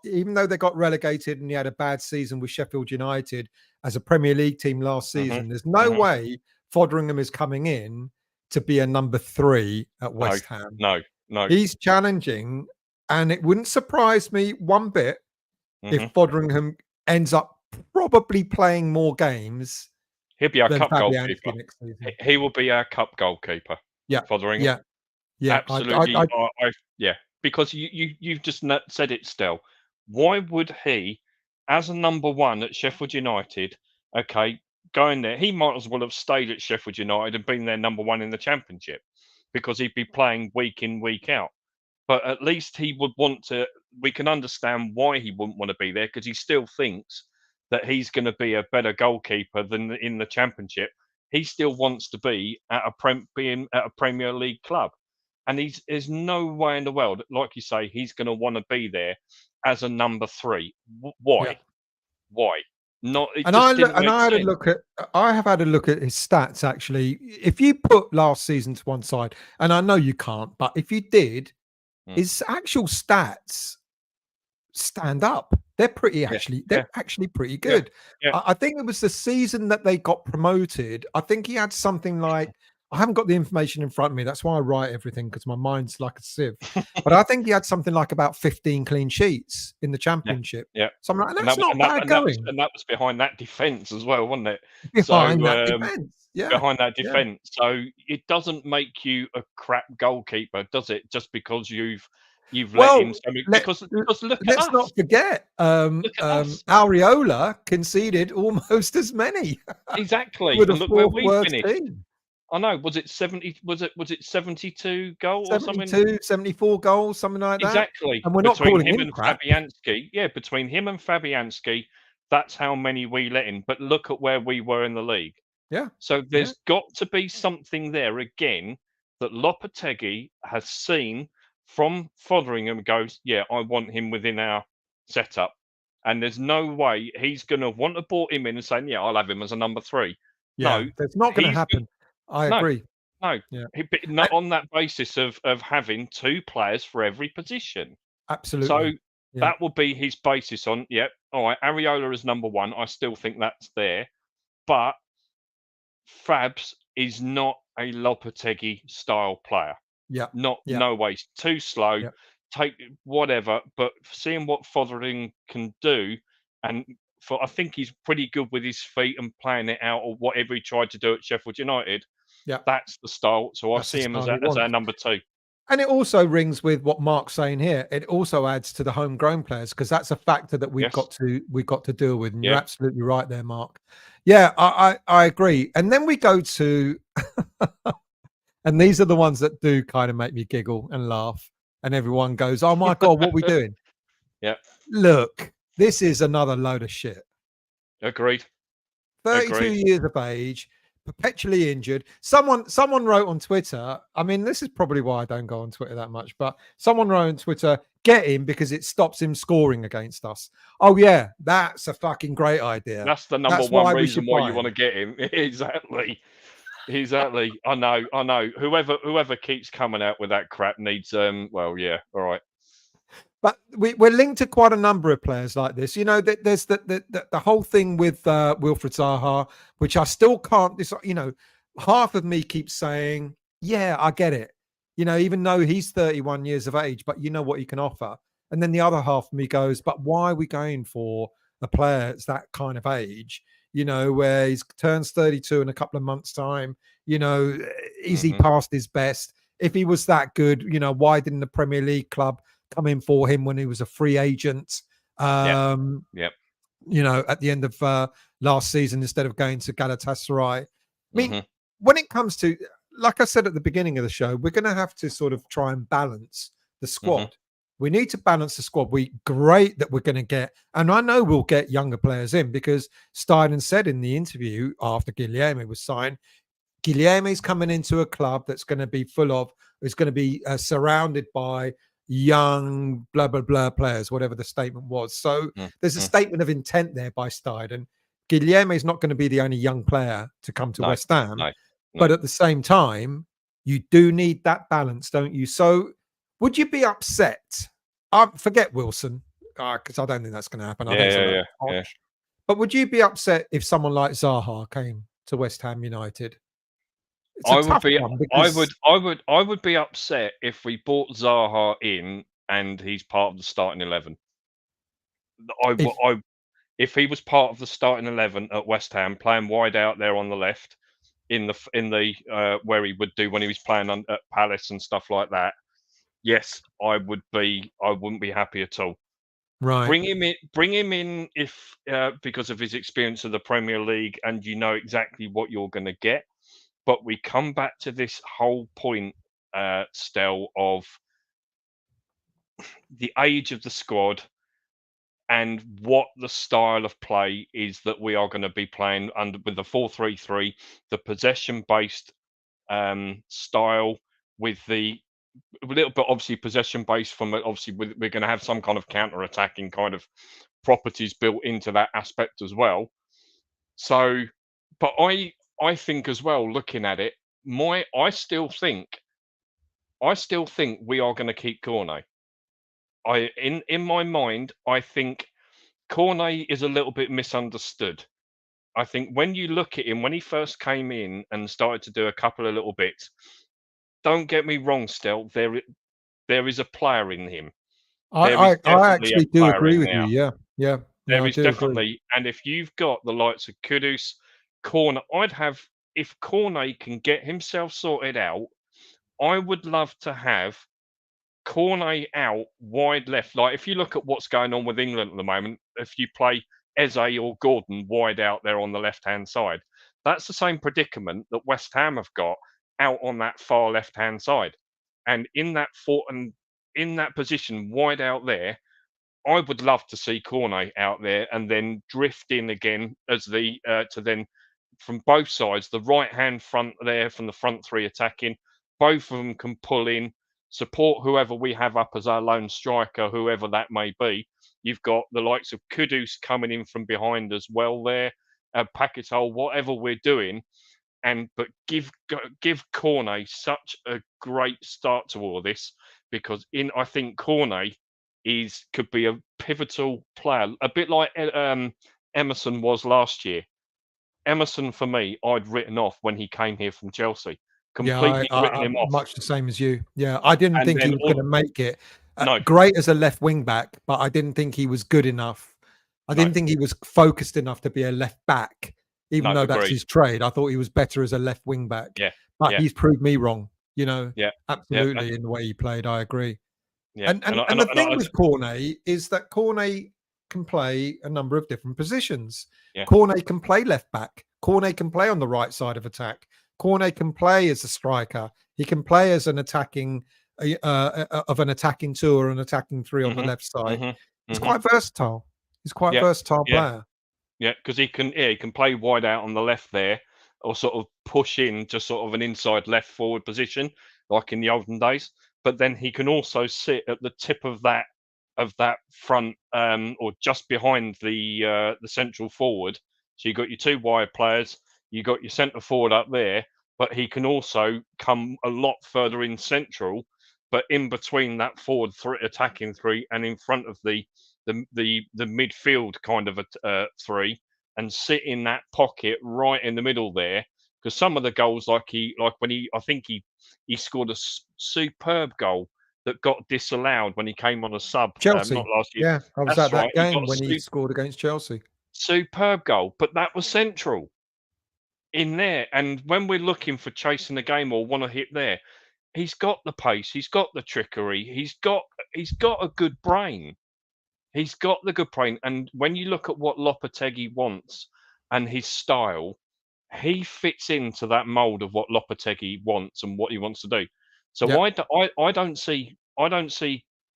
relegated and he had a bad season with Sheffield United as a Premier League team last Mhm, season, there's no mhm, way Foderingham is coming in to be a number 3 at West Ham. No. He's challenging, and it wouldn't surprise me one bit if Foderingham ends up probably playing more games. He'll be our than cup Fabianski goalkeeper. next season. He will be our cup goalkeeper. Yeah, Foderingham. yeah. Absolutely. Because you've just said it, Stel. Why would he, as a number 1 at Sheffield United, going there, he might as well have stayed at Sheffield United and been their number 1 in the Championship, because he'd be playing week in, week out. But at least he would want to. We can understand why he wouldn't want to be there, because he still thinks that he's going to be a better goalkeeper than in the Championship. He still wants to be at being at a Premier League club, and there's no way in the world, like you say, he's going to want to be there as a number 3. Why? Yeah. Why? Not. It And just I didn't make sense. I have had a look at his stats actually. If you put last season to one side, and I know you can't, but if you did, his actual stats stand up. They're pretty actually pretty good. Yeah. I think it was the season that they got promoted. I think he had something like, I haven't got the information in front of me. That's why I write everything, because my mind's like a sieve. But I think he had something like about 15 clean sheets in the Championship. Yeah. So I'm like, that's not bad going. And that was behind that defence as well, wasn't it? Behind that defence. Yeah. Behind that defence. So it doesn't make you a crap goalkeeper, does it? Just because you've let in something. Because look at us. Let's not forget, Areola conceded almost as many. Exactly. With and the look where 4th we worst finished. team. I know. Was it 70? Was it 72 goals or something? 74 goals, something like that. Exactly. And we're not calling him crap. Fabianski. Yeah, between him and Fabianski, that's how many we let in. But look at where we were in the league. Yeah. So there's got to be something there again that Lopetegui has seen from Foderingham, goes, yeah, I want him within our setup. And there's no way he's going to want to brought him in and saying, yeah, I'll have him as a number 3. Yeah, No, that's not going to happen. I agree. No, yeah. Not on that basis of having 2 players for every position. Absolutely. So that will be his basis on, all right, Areola is number 1. I still think that's there. But Fabs is not a Lopetegui style player. Yeah. No way. Too slow. Yeah. Take whatever. But seeing what Foderingham can do, and I think he's pretty good with his feet and playing it out, or whatever he tried to do at Sheffield United. Yeah, that's the style. So I see him as our number 2. And it also rings with what Mark's saying here. It also adds to the homegrown players, because that's a factor that we've got to deal with. And you're absolutely right there, Mark. Yeah, I agree. And then we go to, and these are the ones that do kind of make me giggle and laugh. And everyone goes, "Oh my God, what are we doing?" Yeah. Look, this is another load of shit. Agreed. 32 years of age, perpetually injured. Someone wrote on Twitter, I mean, this is probably why I don't go on Twitter that much, but someone wrote on Twitter, get him because it stops him scoring against us. Oh yeah, that's a fucking great idea. That's the number 1 reason why you want to get him. Exactly. I know. Whoever keeps coming out with that crap needs all right. But we're linked to quite a number of players like this. You know, there's the whole thing with Wilfried Zaha, which I still can't. Half of me keeps saying, "Yeah, I get it." You know, even though he's 31 years of age, but you know what he can offer. And then the other half of me goes, "But why are we going for a player that's that kind of age? You know, where he's turns 32 in a couple of months' time. You know, is he past his best? If he was that good, you know, why didn't the Premier League club come in for him when he was a free agent? You know, at the end of last season instead of going to Galatasaray. I mean, when it comes to, like I said at the beginning of the show, we're going to have to sort of try and balance the squad. We need to balance the squad. Great that we're going to get, and I know we'll get younger players in, because Steidten said in the interview after Guilherme was signed, Guilherme's coming into a club that's going to be surrounded by young blah blah blah players, whatever the statement was. So there's a statement of intent there by Steidten. Guilherme is not going to be the only young player to come to West Ham, but at the same time, you do need that balance, don't you? So would you be upset? Forget Wilson, because I don't think that's going to happen. But would you be upset if someone like Zaha came to West Ham United? it's a tough one because I would be upset if we bought Zaha in and he's part of the starting 11. if I if he was part of the starting 11 at West Ham, playing wide out there on the left, in the where he would do when he was playing at Palace and stuff like that. Yes, I wouldn't be happy at all. right. Bring him in if because of his experience of the Premier League, and you know exactly what you're going to get. But we come back to this whole point, Stel, of the age of the squad and what the style of play is that we are going to be playing under with the 4-3-3, the possession-based style with the a little bit obviously possession based from obviously we're going to have some kind of counter attacking kind of properties built into that aspect as well. So, but I think as well, looking at it, I still think we are going to keep Cornet. In my mind, I think Cornet is a little bit misunderstood. I think when you look at him when he first came in and started to do a couple of little bits, don't get me wrong, still there is a player in him. There is I definitely a actually do player agree in with you. there. Yeah, There I is do agree. definitely, and if you've got the likes of Kudus, Corner, I'd have if Cornet can get himself sorted out, I would love to have Cornet out wide left. Like if you look at what's going on with England at the moment, if you play Eze or Gordon wide out there on the left hand side, that's the same predicament that West Ham have got out on that far left hand side. And in that position wide out there, I would love to see Cornet out there and then drift in again as the to then from both sides, the right hand front there from the front three attacking, both of them can pull in, support whoever we have up as our lone striker, whoever that may be. You've got the likes of Kudus coming in from behind as well there, Paqueta, whatever we're doing, and but give Cornet such a great start to all of this because I think Cornet could be a pivotal player, a bit like Emerson was last year. Emerson for me, I'd written off when he came here from Chelsea, Yeah, completely written I'm him off, much the same as you. Yeah, I didn't and think he then was going all to make it. no, Great as a left wing back, but I didn't think he was good enough. I no, didn't think he was focused enough to be a left back, even no, though that's agreed. his trade. I thought he was better as a left wing back, Yeah, but yeah, he's proved me wrong. You know, yeah, yeah, absolutely in the way he played. I agree. yeah, And the thing with Cornet is that Cornet can play a number of different positions. yeah, Cornet can play left back. Cornet can play on the right side of attack. Cornet can play as a striker. He can play as an attacking of an attacking two or an attacking three on the mhm, left side. mhm, He's mhm, quite versatile. He's quite a yeah, versatile yeah. player. Yeah, because he can play wide out on the left there, or sort of push in to sort of an inside left forward position, like in the olden days. But then he can also sit at the tip of that front, or just behind the central forward. So you've got your two wide players, you got your centre forward up there, but he can also come a lot further in central, but in between that forward attacking three and in front of the midfield kind of a three and sit in that pocket right in the middle there. Because some of the goals, like when I think he scored a superb goal that got disallowed when he came on a sub, not Chelsea. last year. Yeah, I was That's at right. that He got game when he scored against Chelsea. superb goal, but that was central in there. And when we're looking for chasing the game or want to hit there, he's got the pace, he's got the trickery, he's got a good brain. He's got the good brain, and when you look at what Lopetegui wants and his style, he fits into that mold of what Lopetegui wants and what he wants to do. So Yeah. I don't see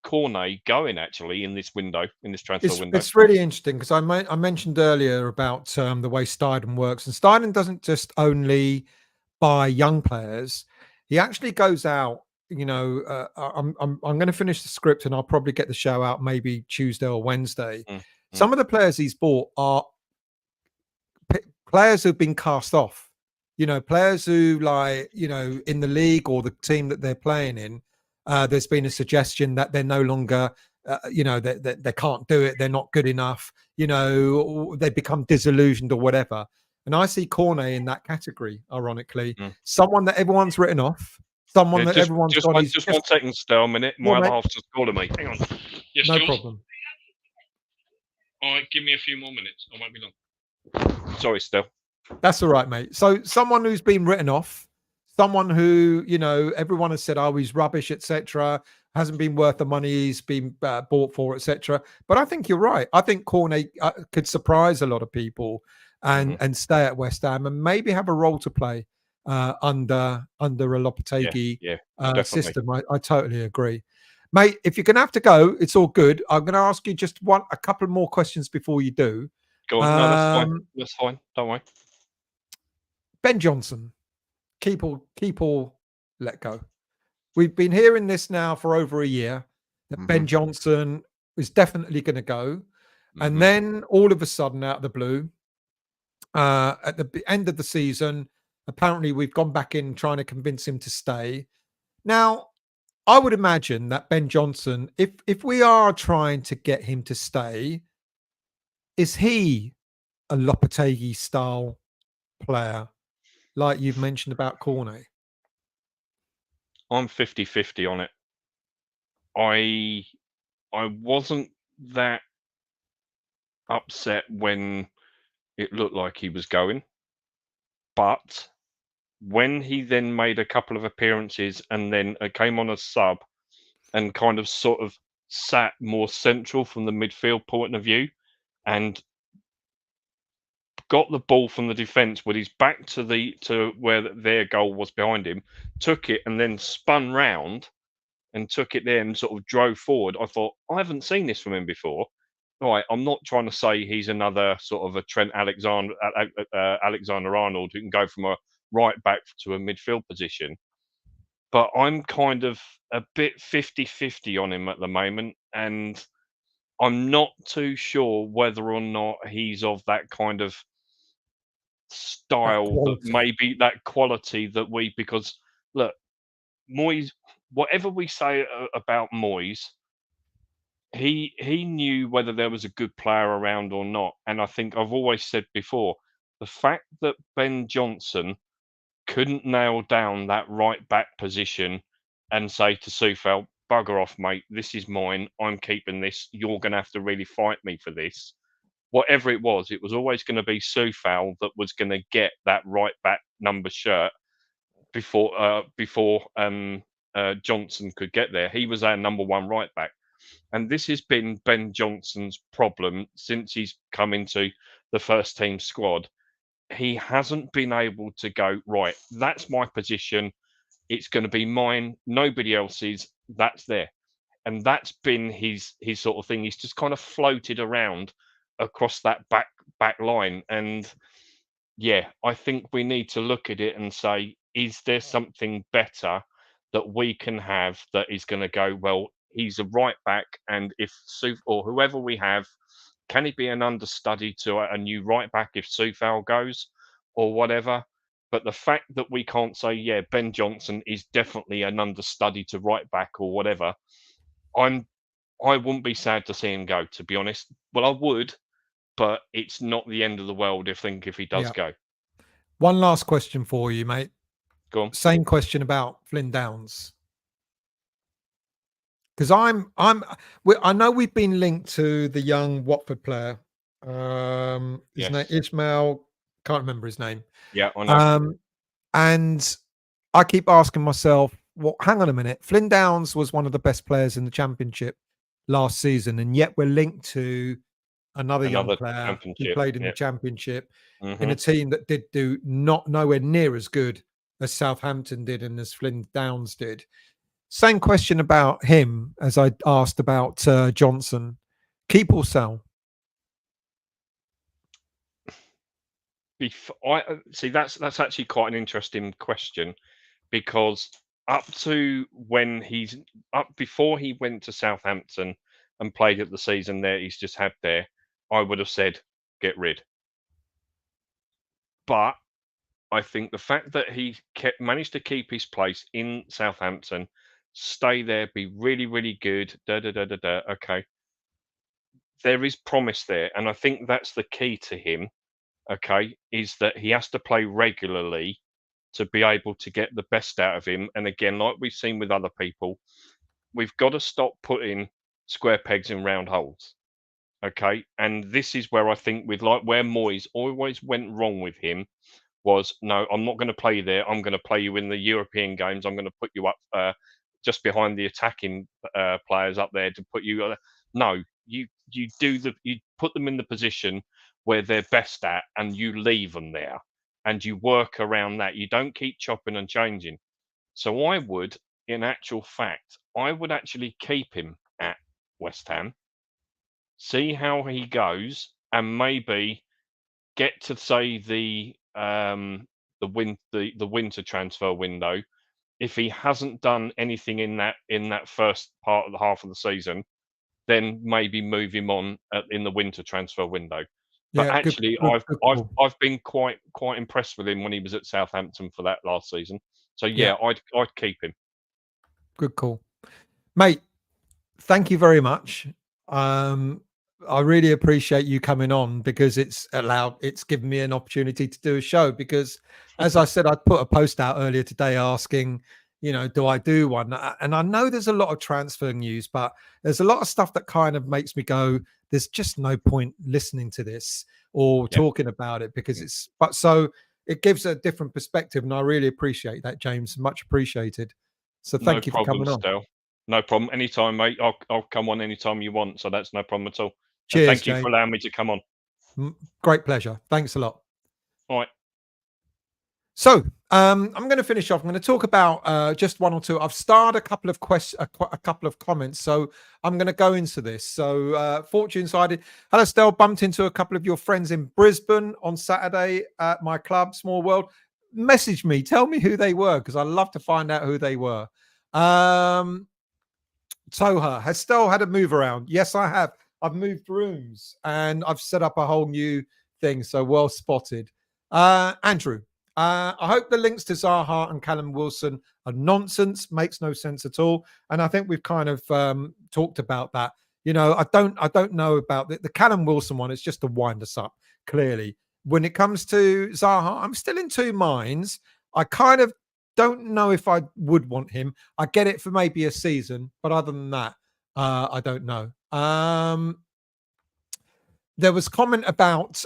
Cornet going actually in this window, in this transfer window. It's really interesting because I mentioned earlier about the way Steidten works, and Steidten doesn't just only buy young players. He actually goes out. You know, I'm going to finish the script, and I'll probably get the show out maybe Tuesday or Wednesday. Mm, mm, Some of the players he's bought are players who've been cast off. You know, players who in the league or the team that they're playing in. There's been a suggestion that they're no longer, they can't do it. They're not good enough. You know, they become disillusioned or whatever. And I see Cornet in that category, ironically. Mm. Someone that everyone's written off, someone Yeah, that everyone's got his just 1 second, Stel, a minute. Go My on, other mate. half's just calling me. Hang on. Yes, No Jules? problem. All right, give me a few more minutes. I won't be long. Sorry, Stel. That's all right, mate. So someone who's been written off, someone who, everyone has said, oh, he's rubbish, etc., hasn't been worth the money he's been bought for, etc. But I think you're right. I think Cornet could surprise a lot of people and stay at West Ham and maybe have a role to play under a Lopetegui Yeah, definitely. system. I totally agree. Mate, if you're going to have to go, it's all good. I'm going to ask you just a couple more questions before you do. Go on. No, that's fine. That's fine. Don't worry. Ben Johnson, keep or let go. We've been hearing this now for over a year that Ben Johnson is definitely going to go. And then all of a sudden, out of the blue, at the end of the season, apparently we've gone back in trying to convince him to stay. Now, I would imagine that Ben Johnson, if we are trying to get him to stay, is he a Lopetegui style player, like you've mentioned about Cornet? I'm 50-50 on it. I wasn't that upset when it looked like he was going, but when he then made a couple of appearances and then came on as sub and kind of sort of sat more central from the midfield point of view and got the ball from the defence with his back to where their goal was behind him, took it and then spun round and took it there and sort of drove forward. I thought, I haven't seen this from him before. All right, I'm not trying to say he's another sort of a Trent Alexander Arnold who can go from a right back to a midfield position, but I'm kind of a bit 50-50 on him at the moment, and I'm not too sure whether or not he's of that kind of That style that quality. maybe that quality that we because look, Moyes, whatever we say about Moyes, he knew whether there was a good player around or not. And I think I've always said before, the fact that Ben Johnson couldn't nail down that right back position and say to Sufal, bugger off, mate, this is mine. I'm keeping this. You're going to have to really fight me for this. Whatever it was always going to be Sufal that was going to get that right back number shirt before Johnson could get there. He was our number one right back. And this has been Ben Johnson's problem since he's come into the first team squad. He hasn't been able to go, right, that's my position. It's going to be mine. Nobody else's. That's there. And that's been his sort of thing. He's just kind of floated around across that back line. And yeah, I think we need to look at it and say, is there something better that we can have that is going to go, well, he's a right back, and if or whoever we have, can he be an understudy to a new right back if Sufal goes or whatever? But the fact that we can't say, yeah, Ben Johnson is definitely an understudy to right back or whatever, I wouldn't be sad to see him go, to be honest. Well, I would, but it's not the end of the world if he does Yeah. go. One last question for you, mate. Go on. Same question about Flynn Downs. Because I know we've been linked to the young Watford player. His name Yes. Ismail, can't remember his name. Yeah, I know. And I keep asking myself, well, hang on a minute. Flynn Downs was one of the best players in the championship last season, and yet we're linked to another young Another player who championship. played in the Yeah. championship in a Mhm. team that did do not nowhere near as good as Southampton did and as Flynn Downs did. Same question about him as I asked about Johnson. Keep or sell? I see that's actually quite an interesting question because up to when he's up before he went to Southampton and played at the season there he's just had there, I would have said get rid. But I think the fact that he managed to keep his place in Southampton, stay there, be really, really good, da da da da da. Okay, there is promise there, and I think that's the key to him. okay, is that he has to play regularly to be able to get the best out of him. And again, like we've seen with other people, we've got to stop putting square pegs in round holes. Okay. And this is where I think with like where Moyes always went wrong with him was no, I'm not going to play you there. I'm going to play you in the European games. I'm going to put you up just behind the attacking players up there to put you. No, you put them in the position where they're best at, and you leave them there, and you work around that. You don't keep chopping and changing. So I would, in actual fact, I would actually keep him at West Ham, see how he goes, and maybe get to say the winter transfer window. If he hasn't done anything in that first part of the half of the season, then maybe move him on in the winter transfer window. But Yeah, good, actually, good, good call. I've been quite impressed with him when he was at Southampton for that last season. So Yeah, yeah, I'd keep him. good call, mate. Thank you very much. Um, I really appreciate you coming on because it's given me an opportunity to do a show. Because, as I said, I put a post out earlier today asking, do I do one? And I know there's a lot of transfer news, but there's a lot of stuff that kind of makes me go, there's just no point listening to this or Yeah, talking about it because so it gives a different perspective. And I really appreciate that, James. Much appreciated. So no thank you for problem, coming on. Stel. No problem. Anytime, mate. I'll come on anytime you want. So that's no problem at all. And Cheers, thank you for James. allowing me to come on. Great pleasure. Thanks a lot. All right. So I'm going to finish off. I'm going to talk about just one or two. I've started a couple of a couple of comments, so I'm going to go into this. So Fortune sided. Hello, Stel. Bumped into a couple of your friends in Brisbane on Saturday at my club, Small World. Message me. Tell me who they were because I'd love to find out who they were. Toha, has Stel had a move around? Yes, I have. I've moved rooms and I've set up a whole new thing. So well spotted. Andrew, I hope the links to Zaha and Callum Wilson are nonsense. Makes no sense at all. And I think we've kind of talked about that. I don't know about the Callum Wilson one. It's just to wind us up. Clearly, when it comes to Zaha, I'm still in two minds. I kind of don't know if I would want him. I get it for maybe a season, but other than that, I don't know. There was comment about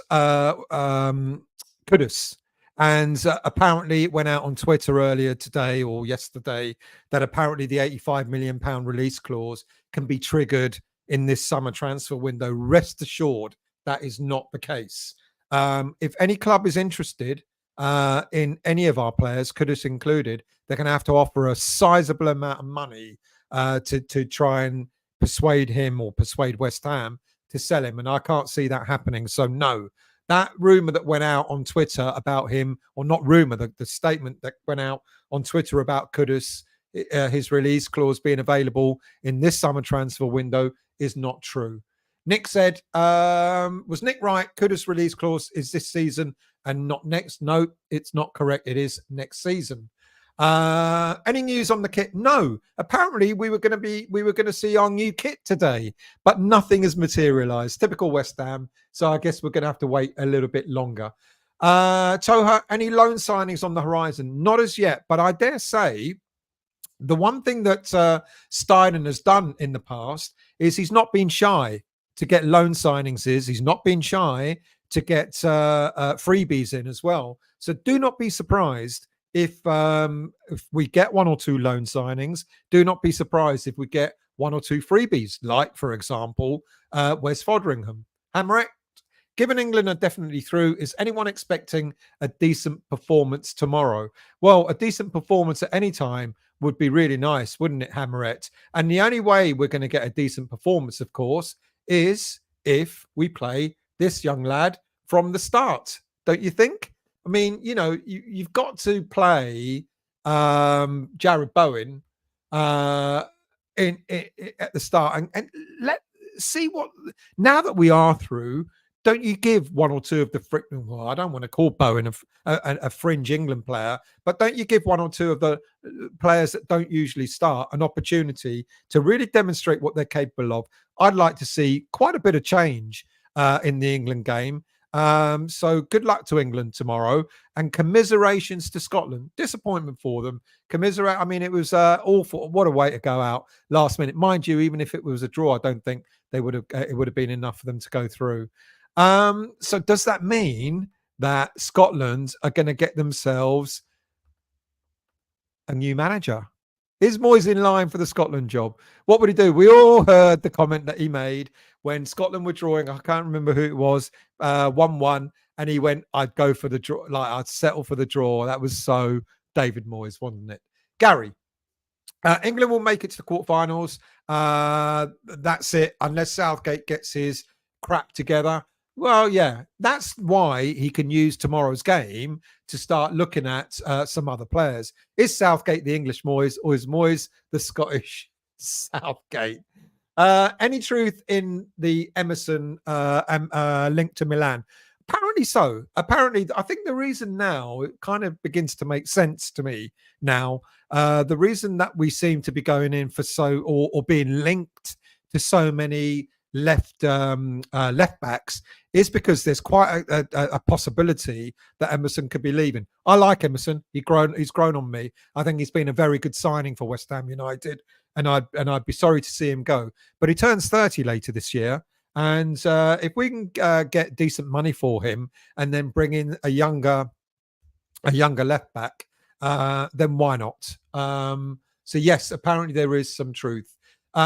Kudus, and apparently it went out on Twitter earlier today or yesterday that apparently the £85 million release clause can be triggered in this summer transfer window. Rest assured, that is not the case. If any club is interested in any of our players, Kudus included, they're going to have to offer a sizable amount of money to try and persuade him or persuade West Ham to sell him. And I can't see that happening. So no, that rumor that went out on Twitter about him, or not rumor, the statement that went out on Twitter about Kudus, his release clause being available in this summer transfer window is not true. Nick said, was Nick right? Kudus release clause is this season and not next. No, it's not correct. It is next season. Any news on the kit? No. Apparently we were going to see our new kit today, but nothing has materialized. Typical West Ham. So I guess we're going to have to wait a little bit longer. Toha, any loan signings on the horizon? Not as yet, but I dare say the one thing that Steidten has done in the past is he's not been shy to get loan signings. He's not been shy to get freebies in as well. So do not be surprised if we get one or two loan signings. Do not be surprised if we get one or two freebies, like, for example, Wes Foderingham. Hammerett, given England are definitely through, is anyone expecting a decent performance tomorrow? Well, a decent performance at any time would be really nice, wouldn't it, Hammerett? And the only way we're going to get a decent performance, of course, is if we play this young lad from the start, don't you think? I mean, you've got to play Jared Bowen in at the start and let see what. Now that we are through, don't you give one or two of the well, I don't want to call Bowen a fringe England player, but don't you give one or two of the players that don't usually start an opportunity to really demonstrate what they're capable of? I'd like to see quite a bit of change in the England game. So good luck to England tomorrow, and commiserations to Scotland. Disappointment for them. Commiserate. I mean, it was awful. What a way to go out last minute, mind you. Even if it was a draw, I don't think they would have. It would have been enough for them to go through. So does that mean that Scotland are going to get themselves a new manager? Is Moyes in line for the Scotland job? What would he do? We all heard the comment that he made when Scotland were drawing. I can't remember who it was, 1-1. And he went, I'd go for the draw. Like, I'd settle for the draw. That was so David Moyes, wasn't it? Gary, England will make it to the quarterfinals. That's it, unless Southgate gets his crap together. Well, yeah, that's why he can use tomorrow's game to start looking at some other players. Is Southgate the English Moyes, or is Moyes the Scottish Southgate? Any truth in the Emerson link to Milan? Apparently so. Apparently, I think the reason now, it kind of begins to make sense to me now. The reason that we seem to be going in for or being linked to so many left backs is because there's quite a possibility that Emerson could be leaving. I like Emerson. He's grown on me. I think he's been a very good signing for West Ham United, and I'd be sorry to see him go. But he turns 30 later this year, and if we can get decent money for him and then bring in a younger left back, then why not? So yes, apparently there is some truth.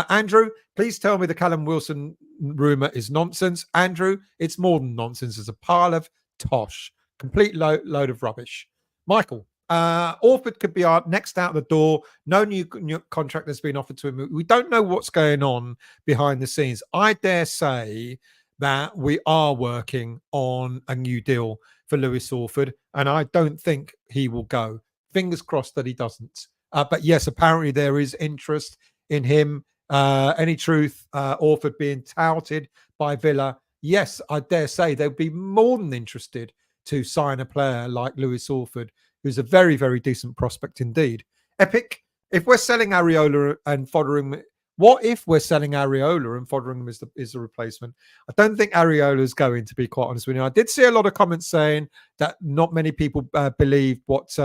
Andrew, please tell me the Callum Wilson rumor is nonsense. Andrew, it's more than nonsense. It's a pile of tosh, complete load of rubbish. Michael, Orford could be our next out the door. No new contract has been offered to him. We don't know what's going on behind the scenes. I dare say that we are working on a new deal for Lewis Orford, and I don't think he will go. Fingers crossed that he doesn't. But yes, apparently there is interest in him. Any truth, Orford being touted by Villa? Yes, I dare say they'd be more than interested to sign a player like Lewis Orford, who's a very, very decent prospect indeed. Epic, if we're selling Areola and Fotheringham, what if we're selling Areola and Fotheringham is the replacement? I don't think Areola is going, to be quite honest with you. I did see a lot of comments saying that not many people believe what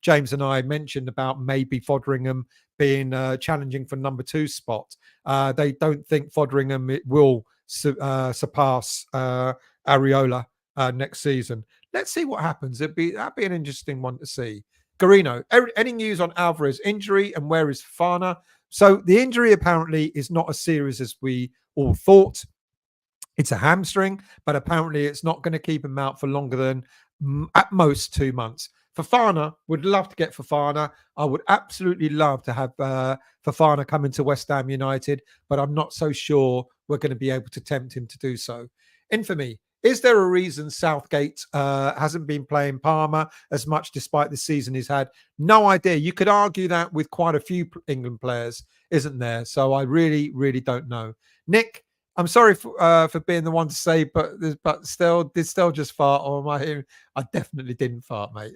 James and I mentioned about maybe Fotheringham being challenging for number 2 spot. They don't think Fotheringham will surpass Areola next season. Let's see what happens. That'd be an interesting one to see. Garino, any news on Alvarez injury and where is Fana? So the injury apparently is not as serious as we all thought. It's a hamstring, but apparently it's not going to keep him out for longer than at most 2 months. Fofana, would love to get Fofana. I would absolutely love to have Fofana come into West Ham United, but I'm not so sure we're going to be able to tempt him to do so. Infamy, is there a reason Southgate hasn't been playing Palmer as much despite the season he's had? No idea. You could argue that with quite a few England players, isn't there? So I really, really don't know. Nick, I'm sorry for being the one to say, but still, did still just fart? Or am I hearing? I definitely didn't fart, mate.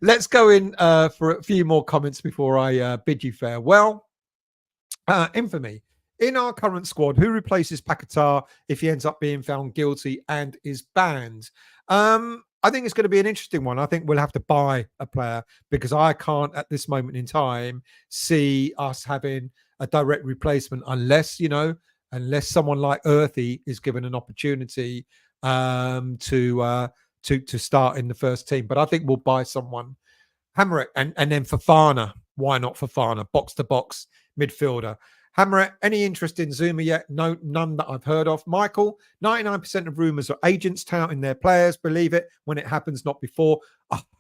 Let's go in for a few more comments before I bid you farewell. Infamy. In our current squad, who replaces Paqueta if he ends up being found guilty and is banned? I think it's going to be an interesting one. I think we'll have to buy a player because I can't at this moment in time see us having a direct replacement unless someone like Earthy is given an opportunity to start in the first team. But I think we'll buy someone. Hammer it, and then Fofana. Why not Fofana? Box to box midfielder. Hammer, any interest in Zuma yet? No, none that I've heard of. Michael, 99% of rumours are agents touting their players. Believe it when it happens, not before.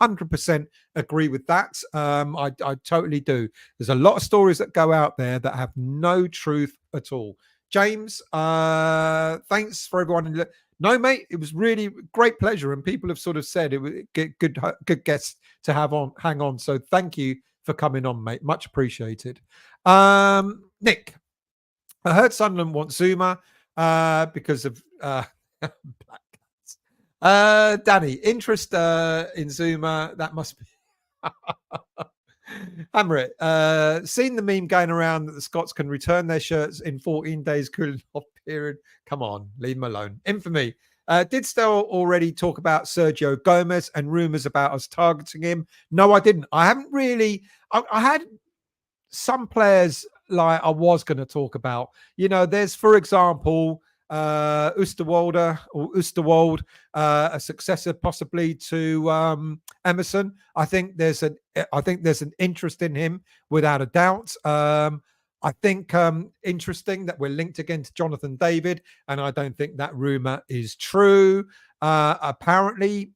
100% agree with that. I totally do. There's a lot of stories that go out there that have no truth at all. James, thanks for everyone. No, mate, it was really great pleasure. And people have sort of said it was good guests to have on, hang on. So thank you for coming on, mate. Much appreciated. Nick, I heard Sunderland want Zuma because of Black Cats. Danny, interest in Zuma, that must be Hammer seen the meme going around that the Scots can return their shirts in 14 days cooling off period. Come on, leave them alone. Infamy. Did Stel already talk about Sergio Gomez and rumors about us targeting him? No, I didn't. I haven't really. I had some players like I was going to talk about. You know, there's, for example, Oosterwolde, a successor possibly to Emerson. I think there's an interest in him without a doubt. I think interesting that we're linked again to Jonathan David, and I don't think that rumor is true. Apparently,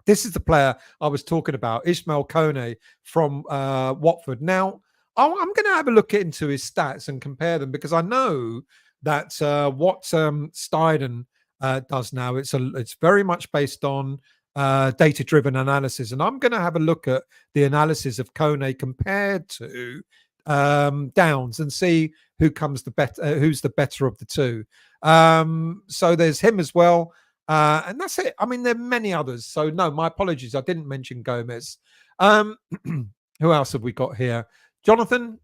this is the player I was talking about, Ismail Kone from Watford. Now, I'm going to have a look into his stats and compare them, because I know that what Steidten does now, it's very much based on data-driven analysis, and I'm going to have a look at the analysis of Kone compared to Downs and see who's the better of the two. So there's him as well. And that's it. I mean, there are many others. So no, my apologies. I didn't mention Gomez. Who else have we got here? Jonathan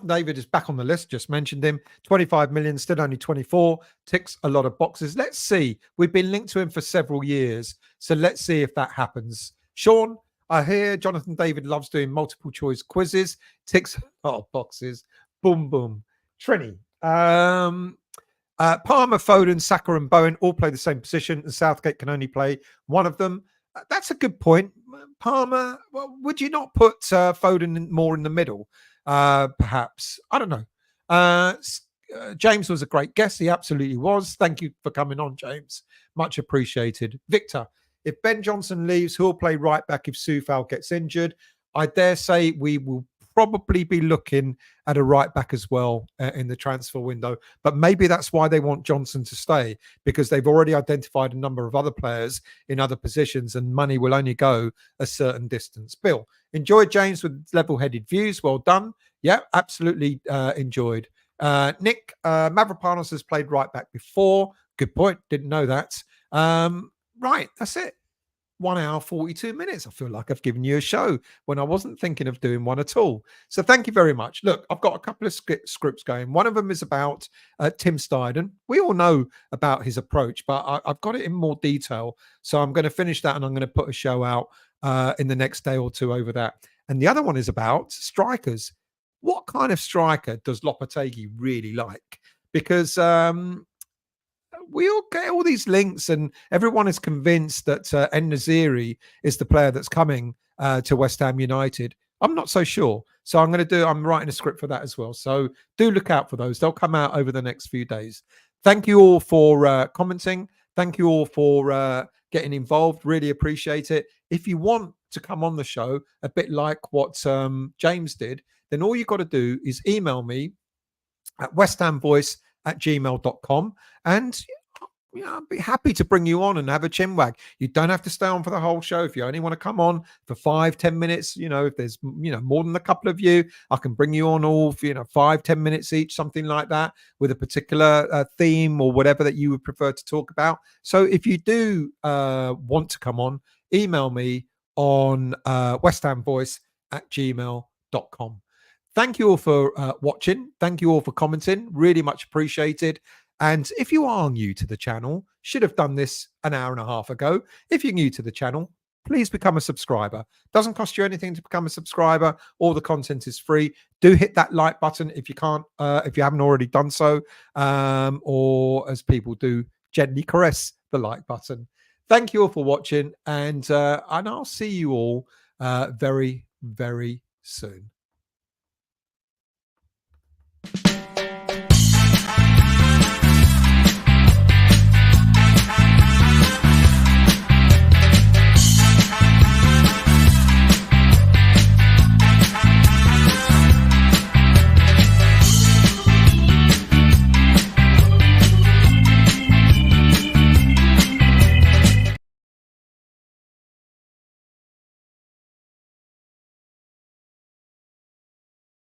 David is back on the list. Just mentioned him. 25 million, still only 24. Ticks a lot of boxes. Let's see. We've been linked to him for several years. So let's see if that happens. Sean, I hear Jonathan David loves doing multiple choice quizzes. Ticks a lot of boxes. Boom, boom. Trini. Palmer, Foden, Saka and Bowen all play the same position, and Southgate can only play one of them. That's a good point. Palmer, well, would you not put Foden more in the middle? Perhaps. I don't know. James was a great guest. He absolutely was. Thank you for coming on, James. Much appreciated. Victor, if Ben Johnson leaves, who'll play right back if Soufal gets injured? I dare say we will probably be looking at a right back as well in the transfer window. But maybe that's why they want Johnson to stay, because they've already identified a number of other players in other positions, and money will only go a certain distance. Bill, enjoyed James with level-headed views. Well done. Yeah, absolutely enjoyed. Nick, Mavropanos has played right back before. Good point. Didn't know that. Right, that's it. 1 hour, 42 minutes. I feel like I've given you a show when I wasn't thinking of doing one at all. So thank you very much. Look, I've got a couple of scripts going. One of them is about Tim Steidten. We all know about his approach, but I've got it in more detail. So I'm going to finish that, and I'm going to put a show out in the next day or two over that. And the other one is about strikers. What kind of striker does Lopetegui really like? Because we all get all these links, and everyone is convinced that En-Nesyri is the player that's coming to West Ham United. I'm not so sure. So I'm writing a script for that as well. So do look out for those. They'll come out over the next few days. Thank you all for commenting. Thank you all for getting involved. Really appreciate it. If you want to come on the show, a bit like what James did, then all you've got to do is email me at westhamvoice@gmail.com, and I'd be happy to bring you on and have a chinwag. You don't have to stay on for the whole show. If you only want to come on for 5-10 minutes, if there's more than a couple of you, I can bring you on all for 5-10 minutes each, something like that, with a particular theme or whatever that you would prefer to talk about. So if you do want to come on, email me on westhamvoice@gmail.com. Thank you all for watching. Thank you all for commenting. Really much appreciated. And if you are new to the channel, should have done this an hour and a half ago. If you're new to the channel, please become a subscriber. Doesn't cost you anything to become a subscriber. All the content is free. Do hit that like button if you can't, if you haven't already done so, or as people do, gently caress the like button. Thank you all for watching, and I'll see you all very, very soon.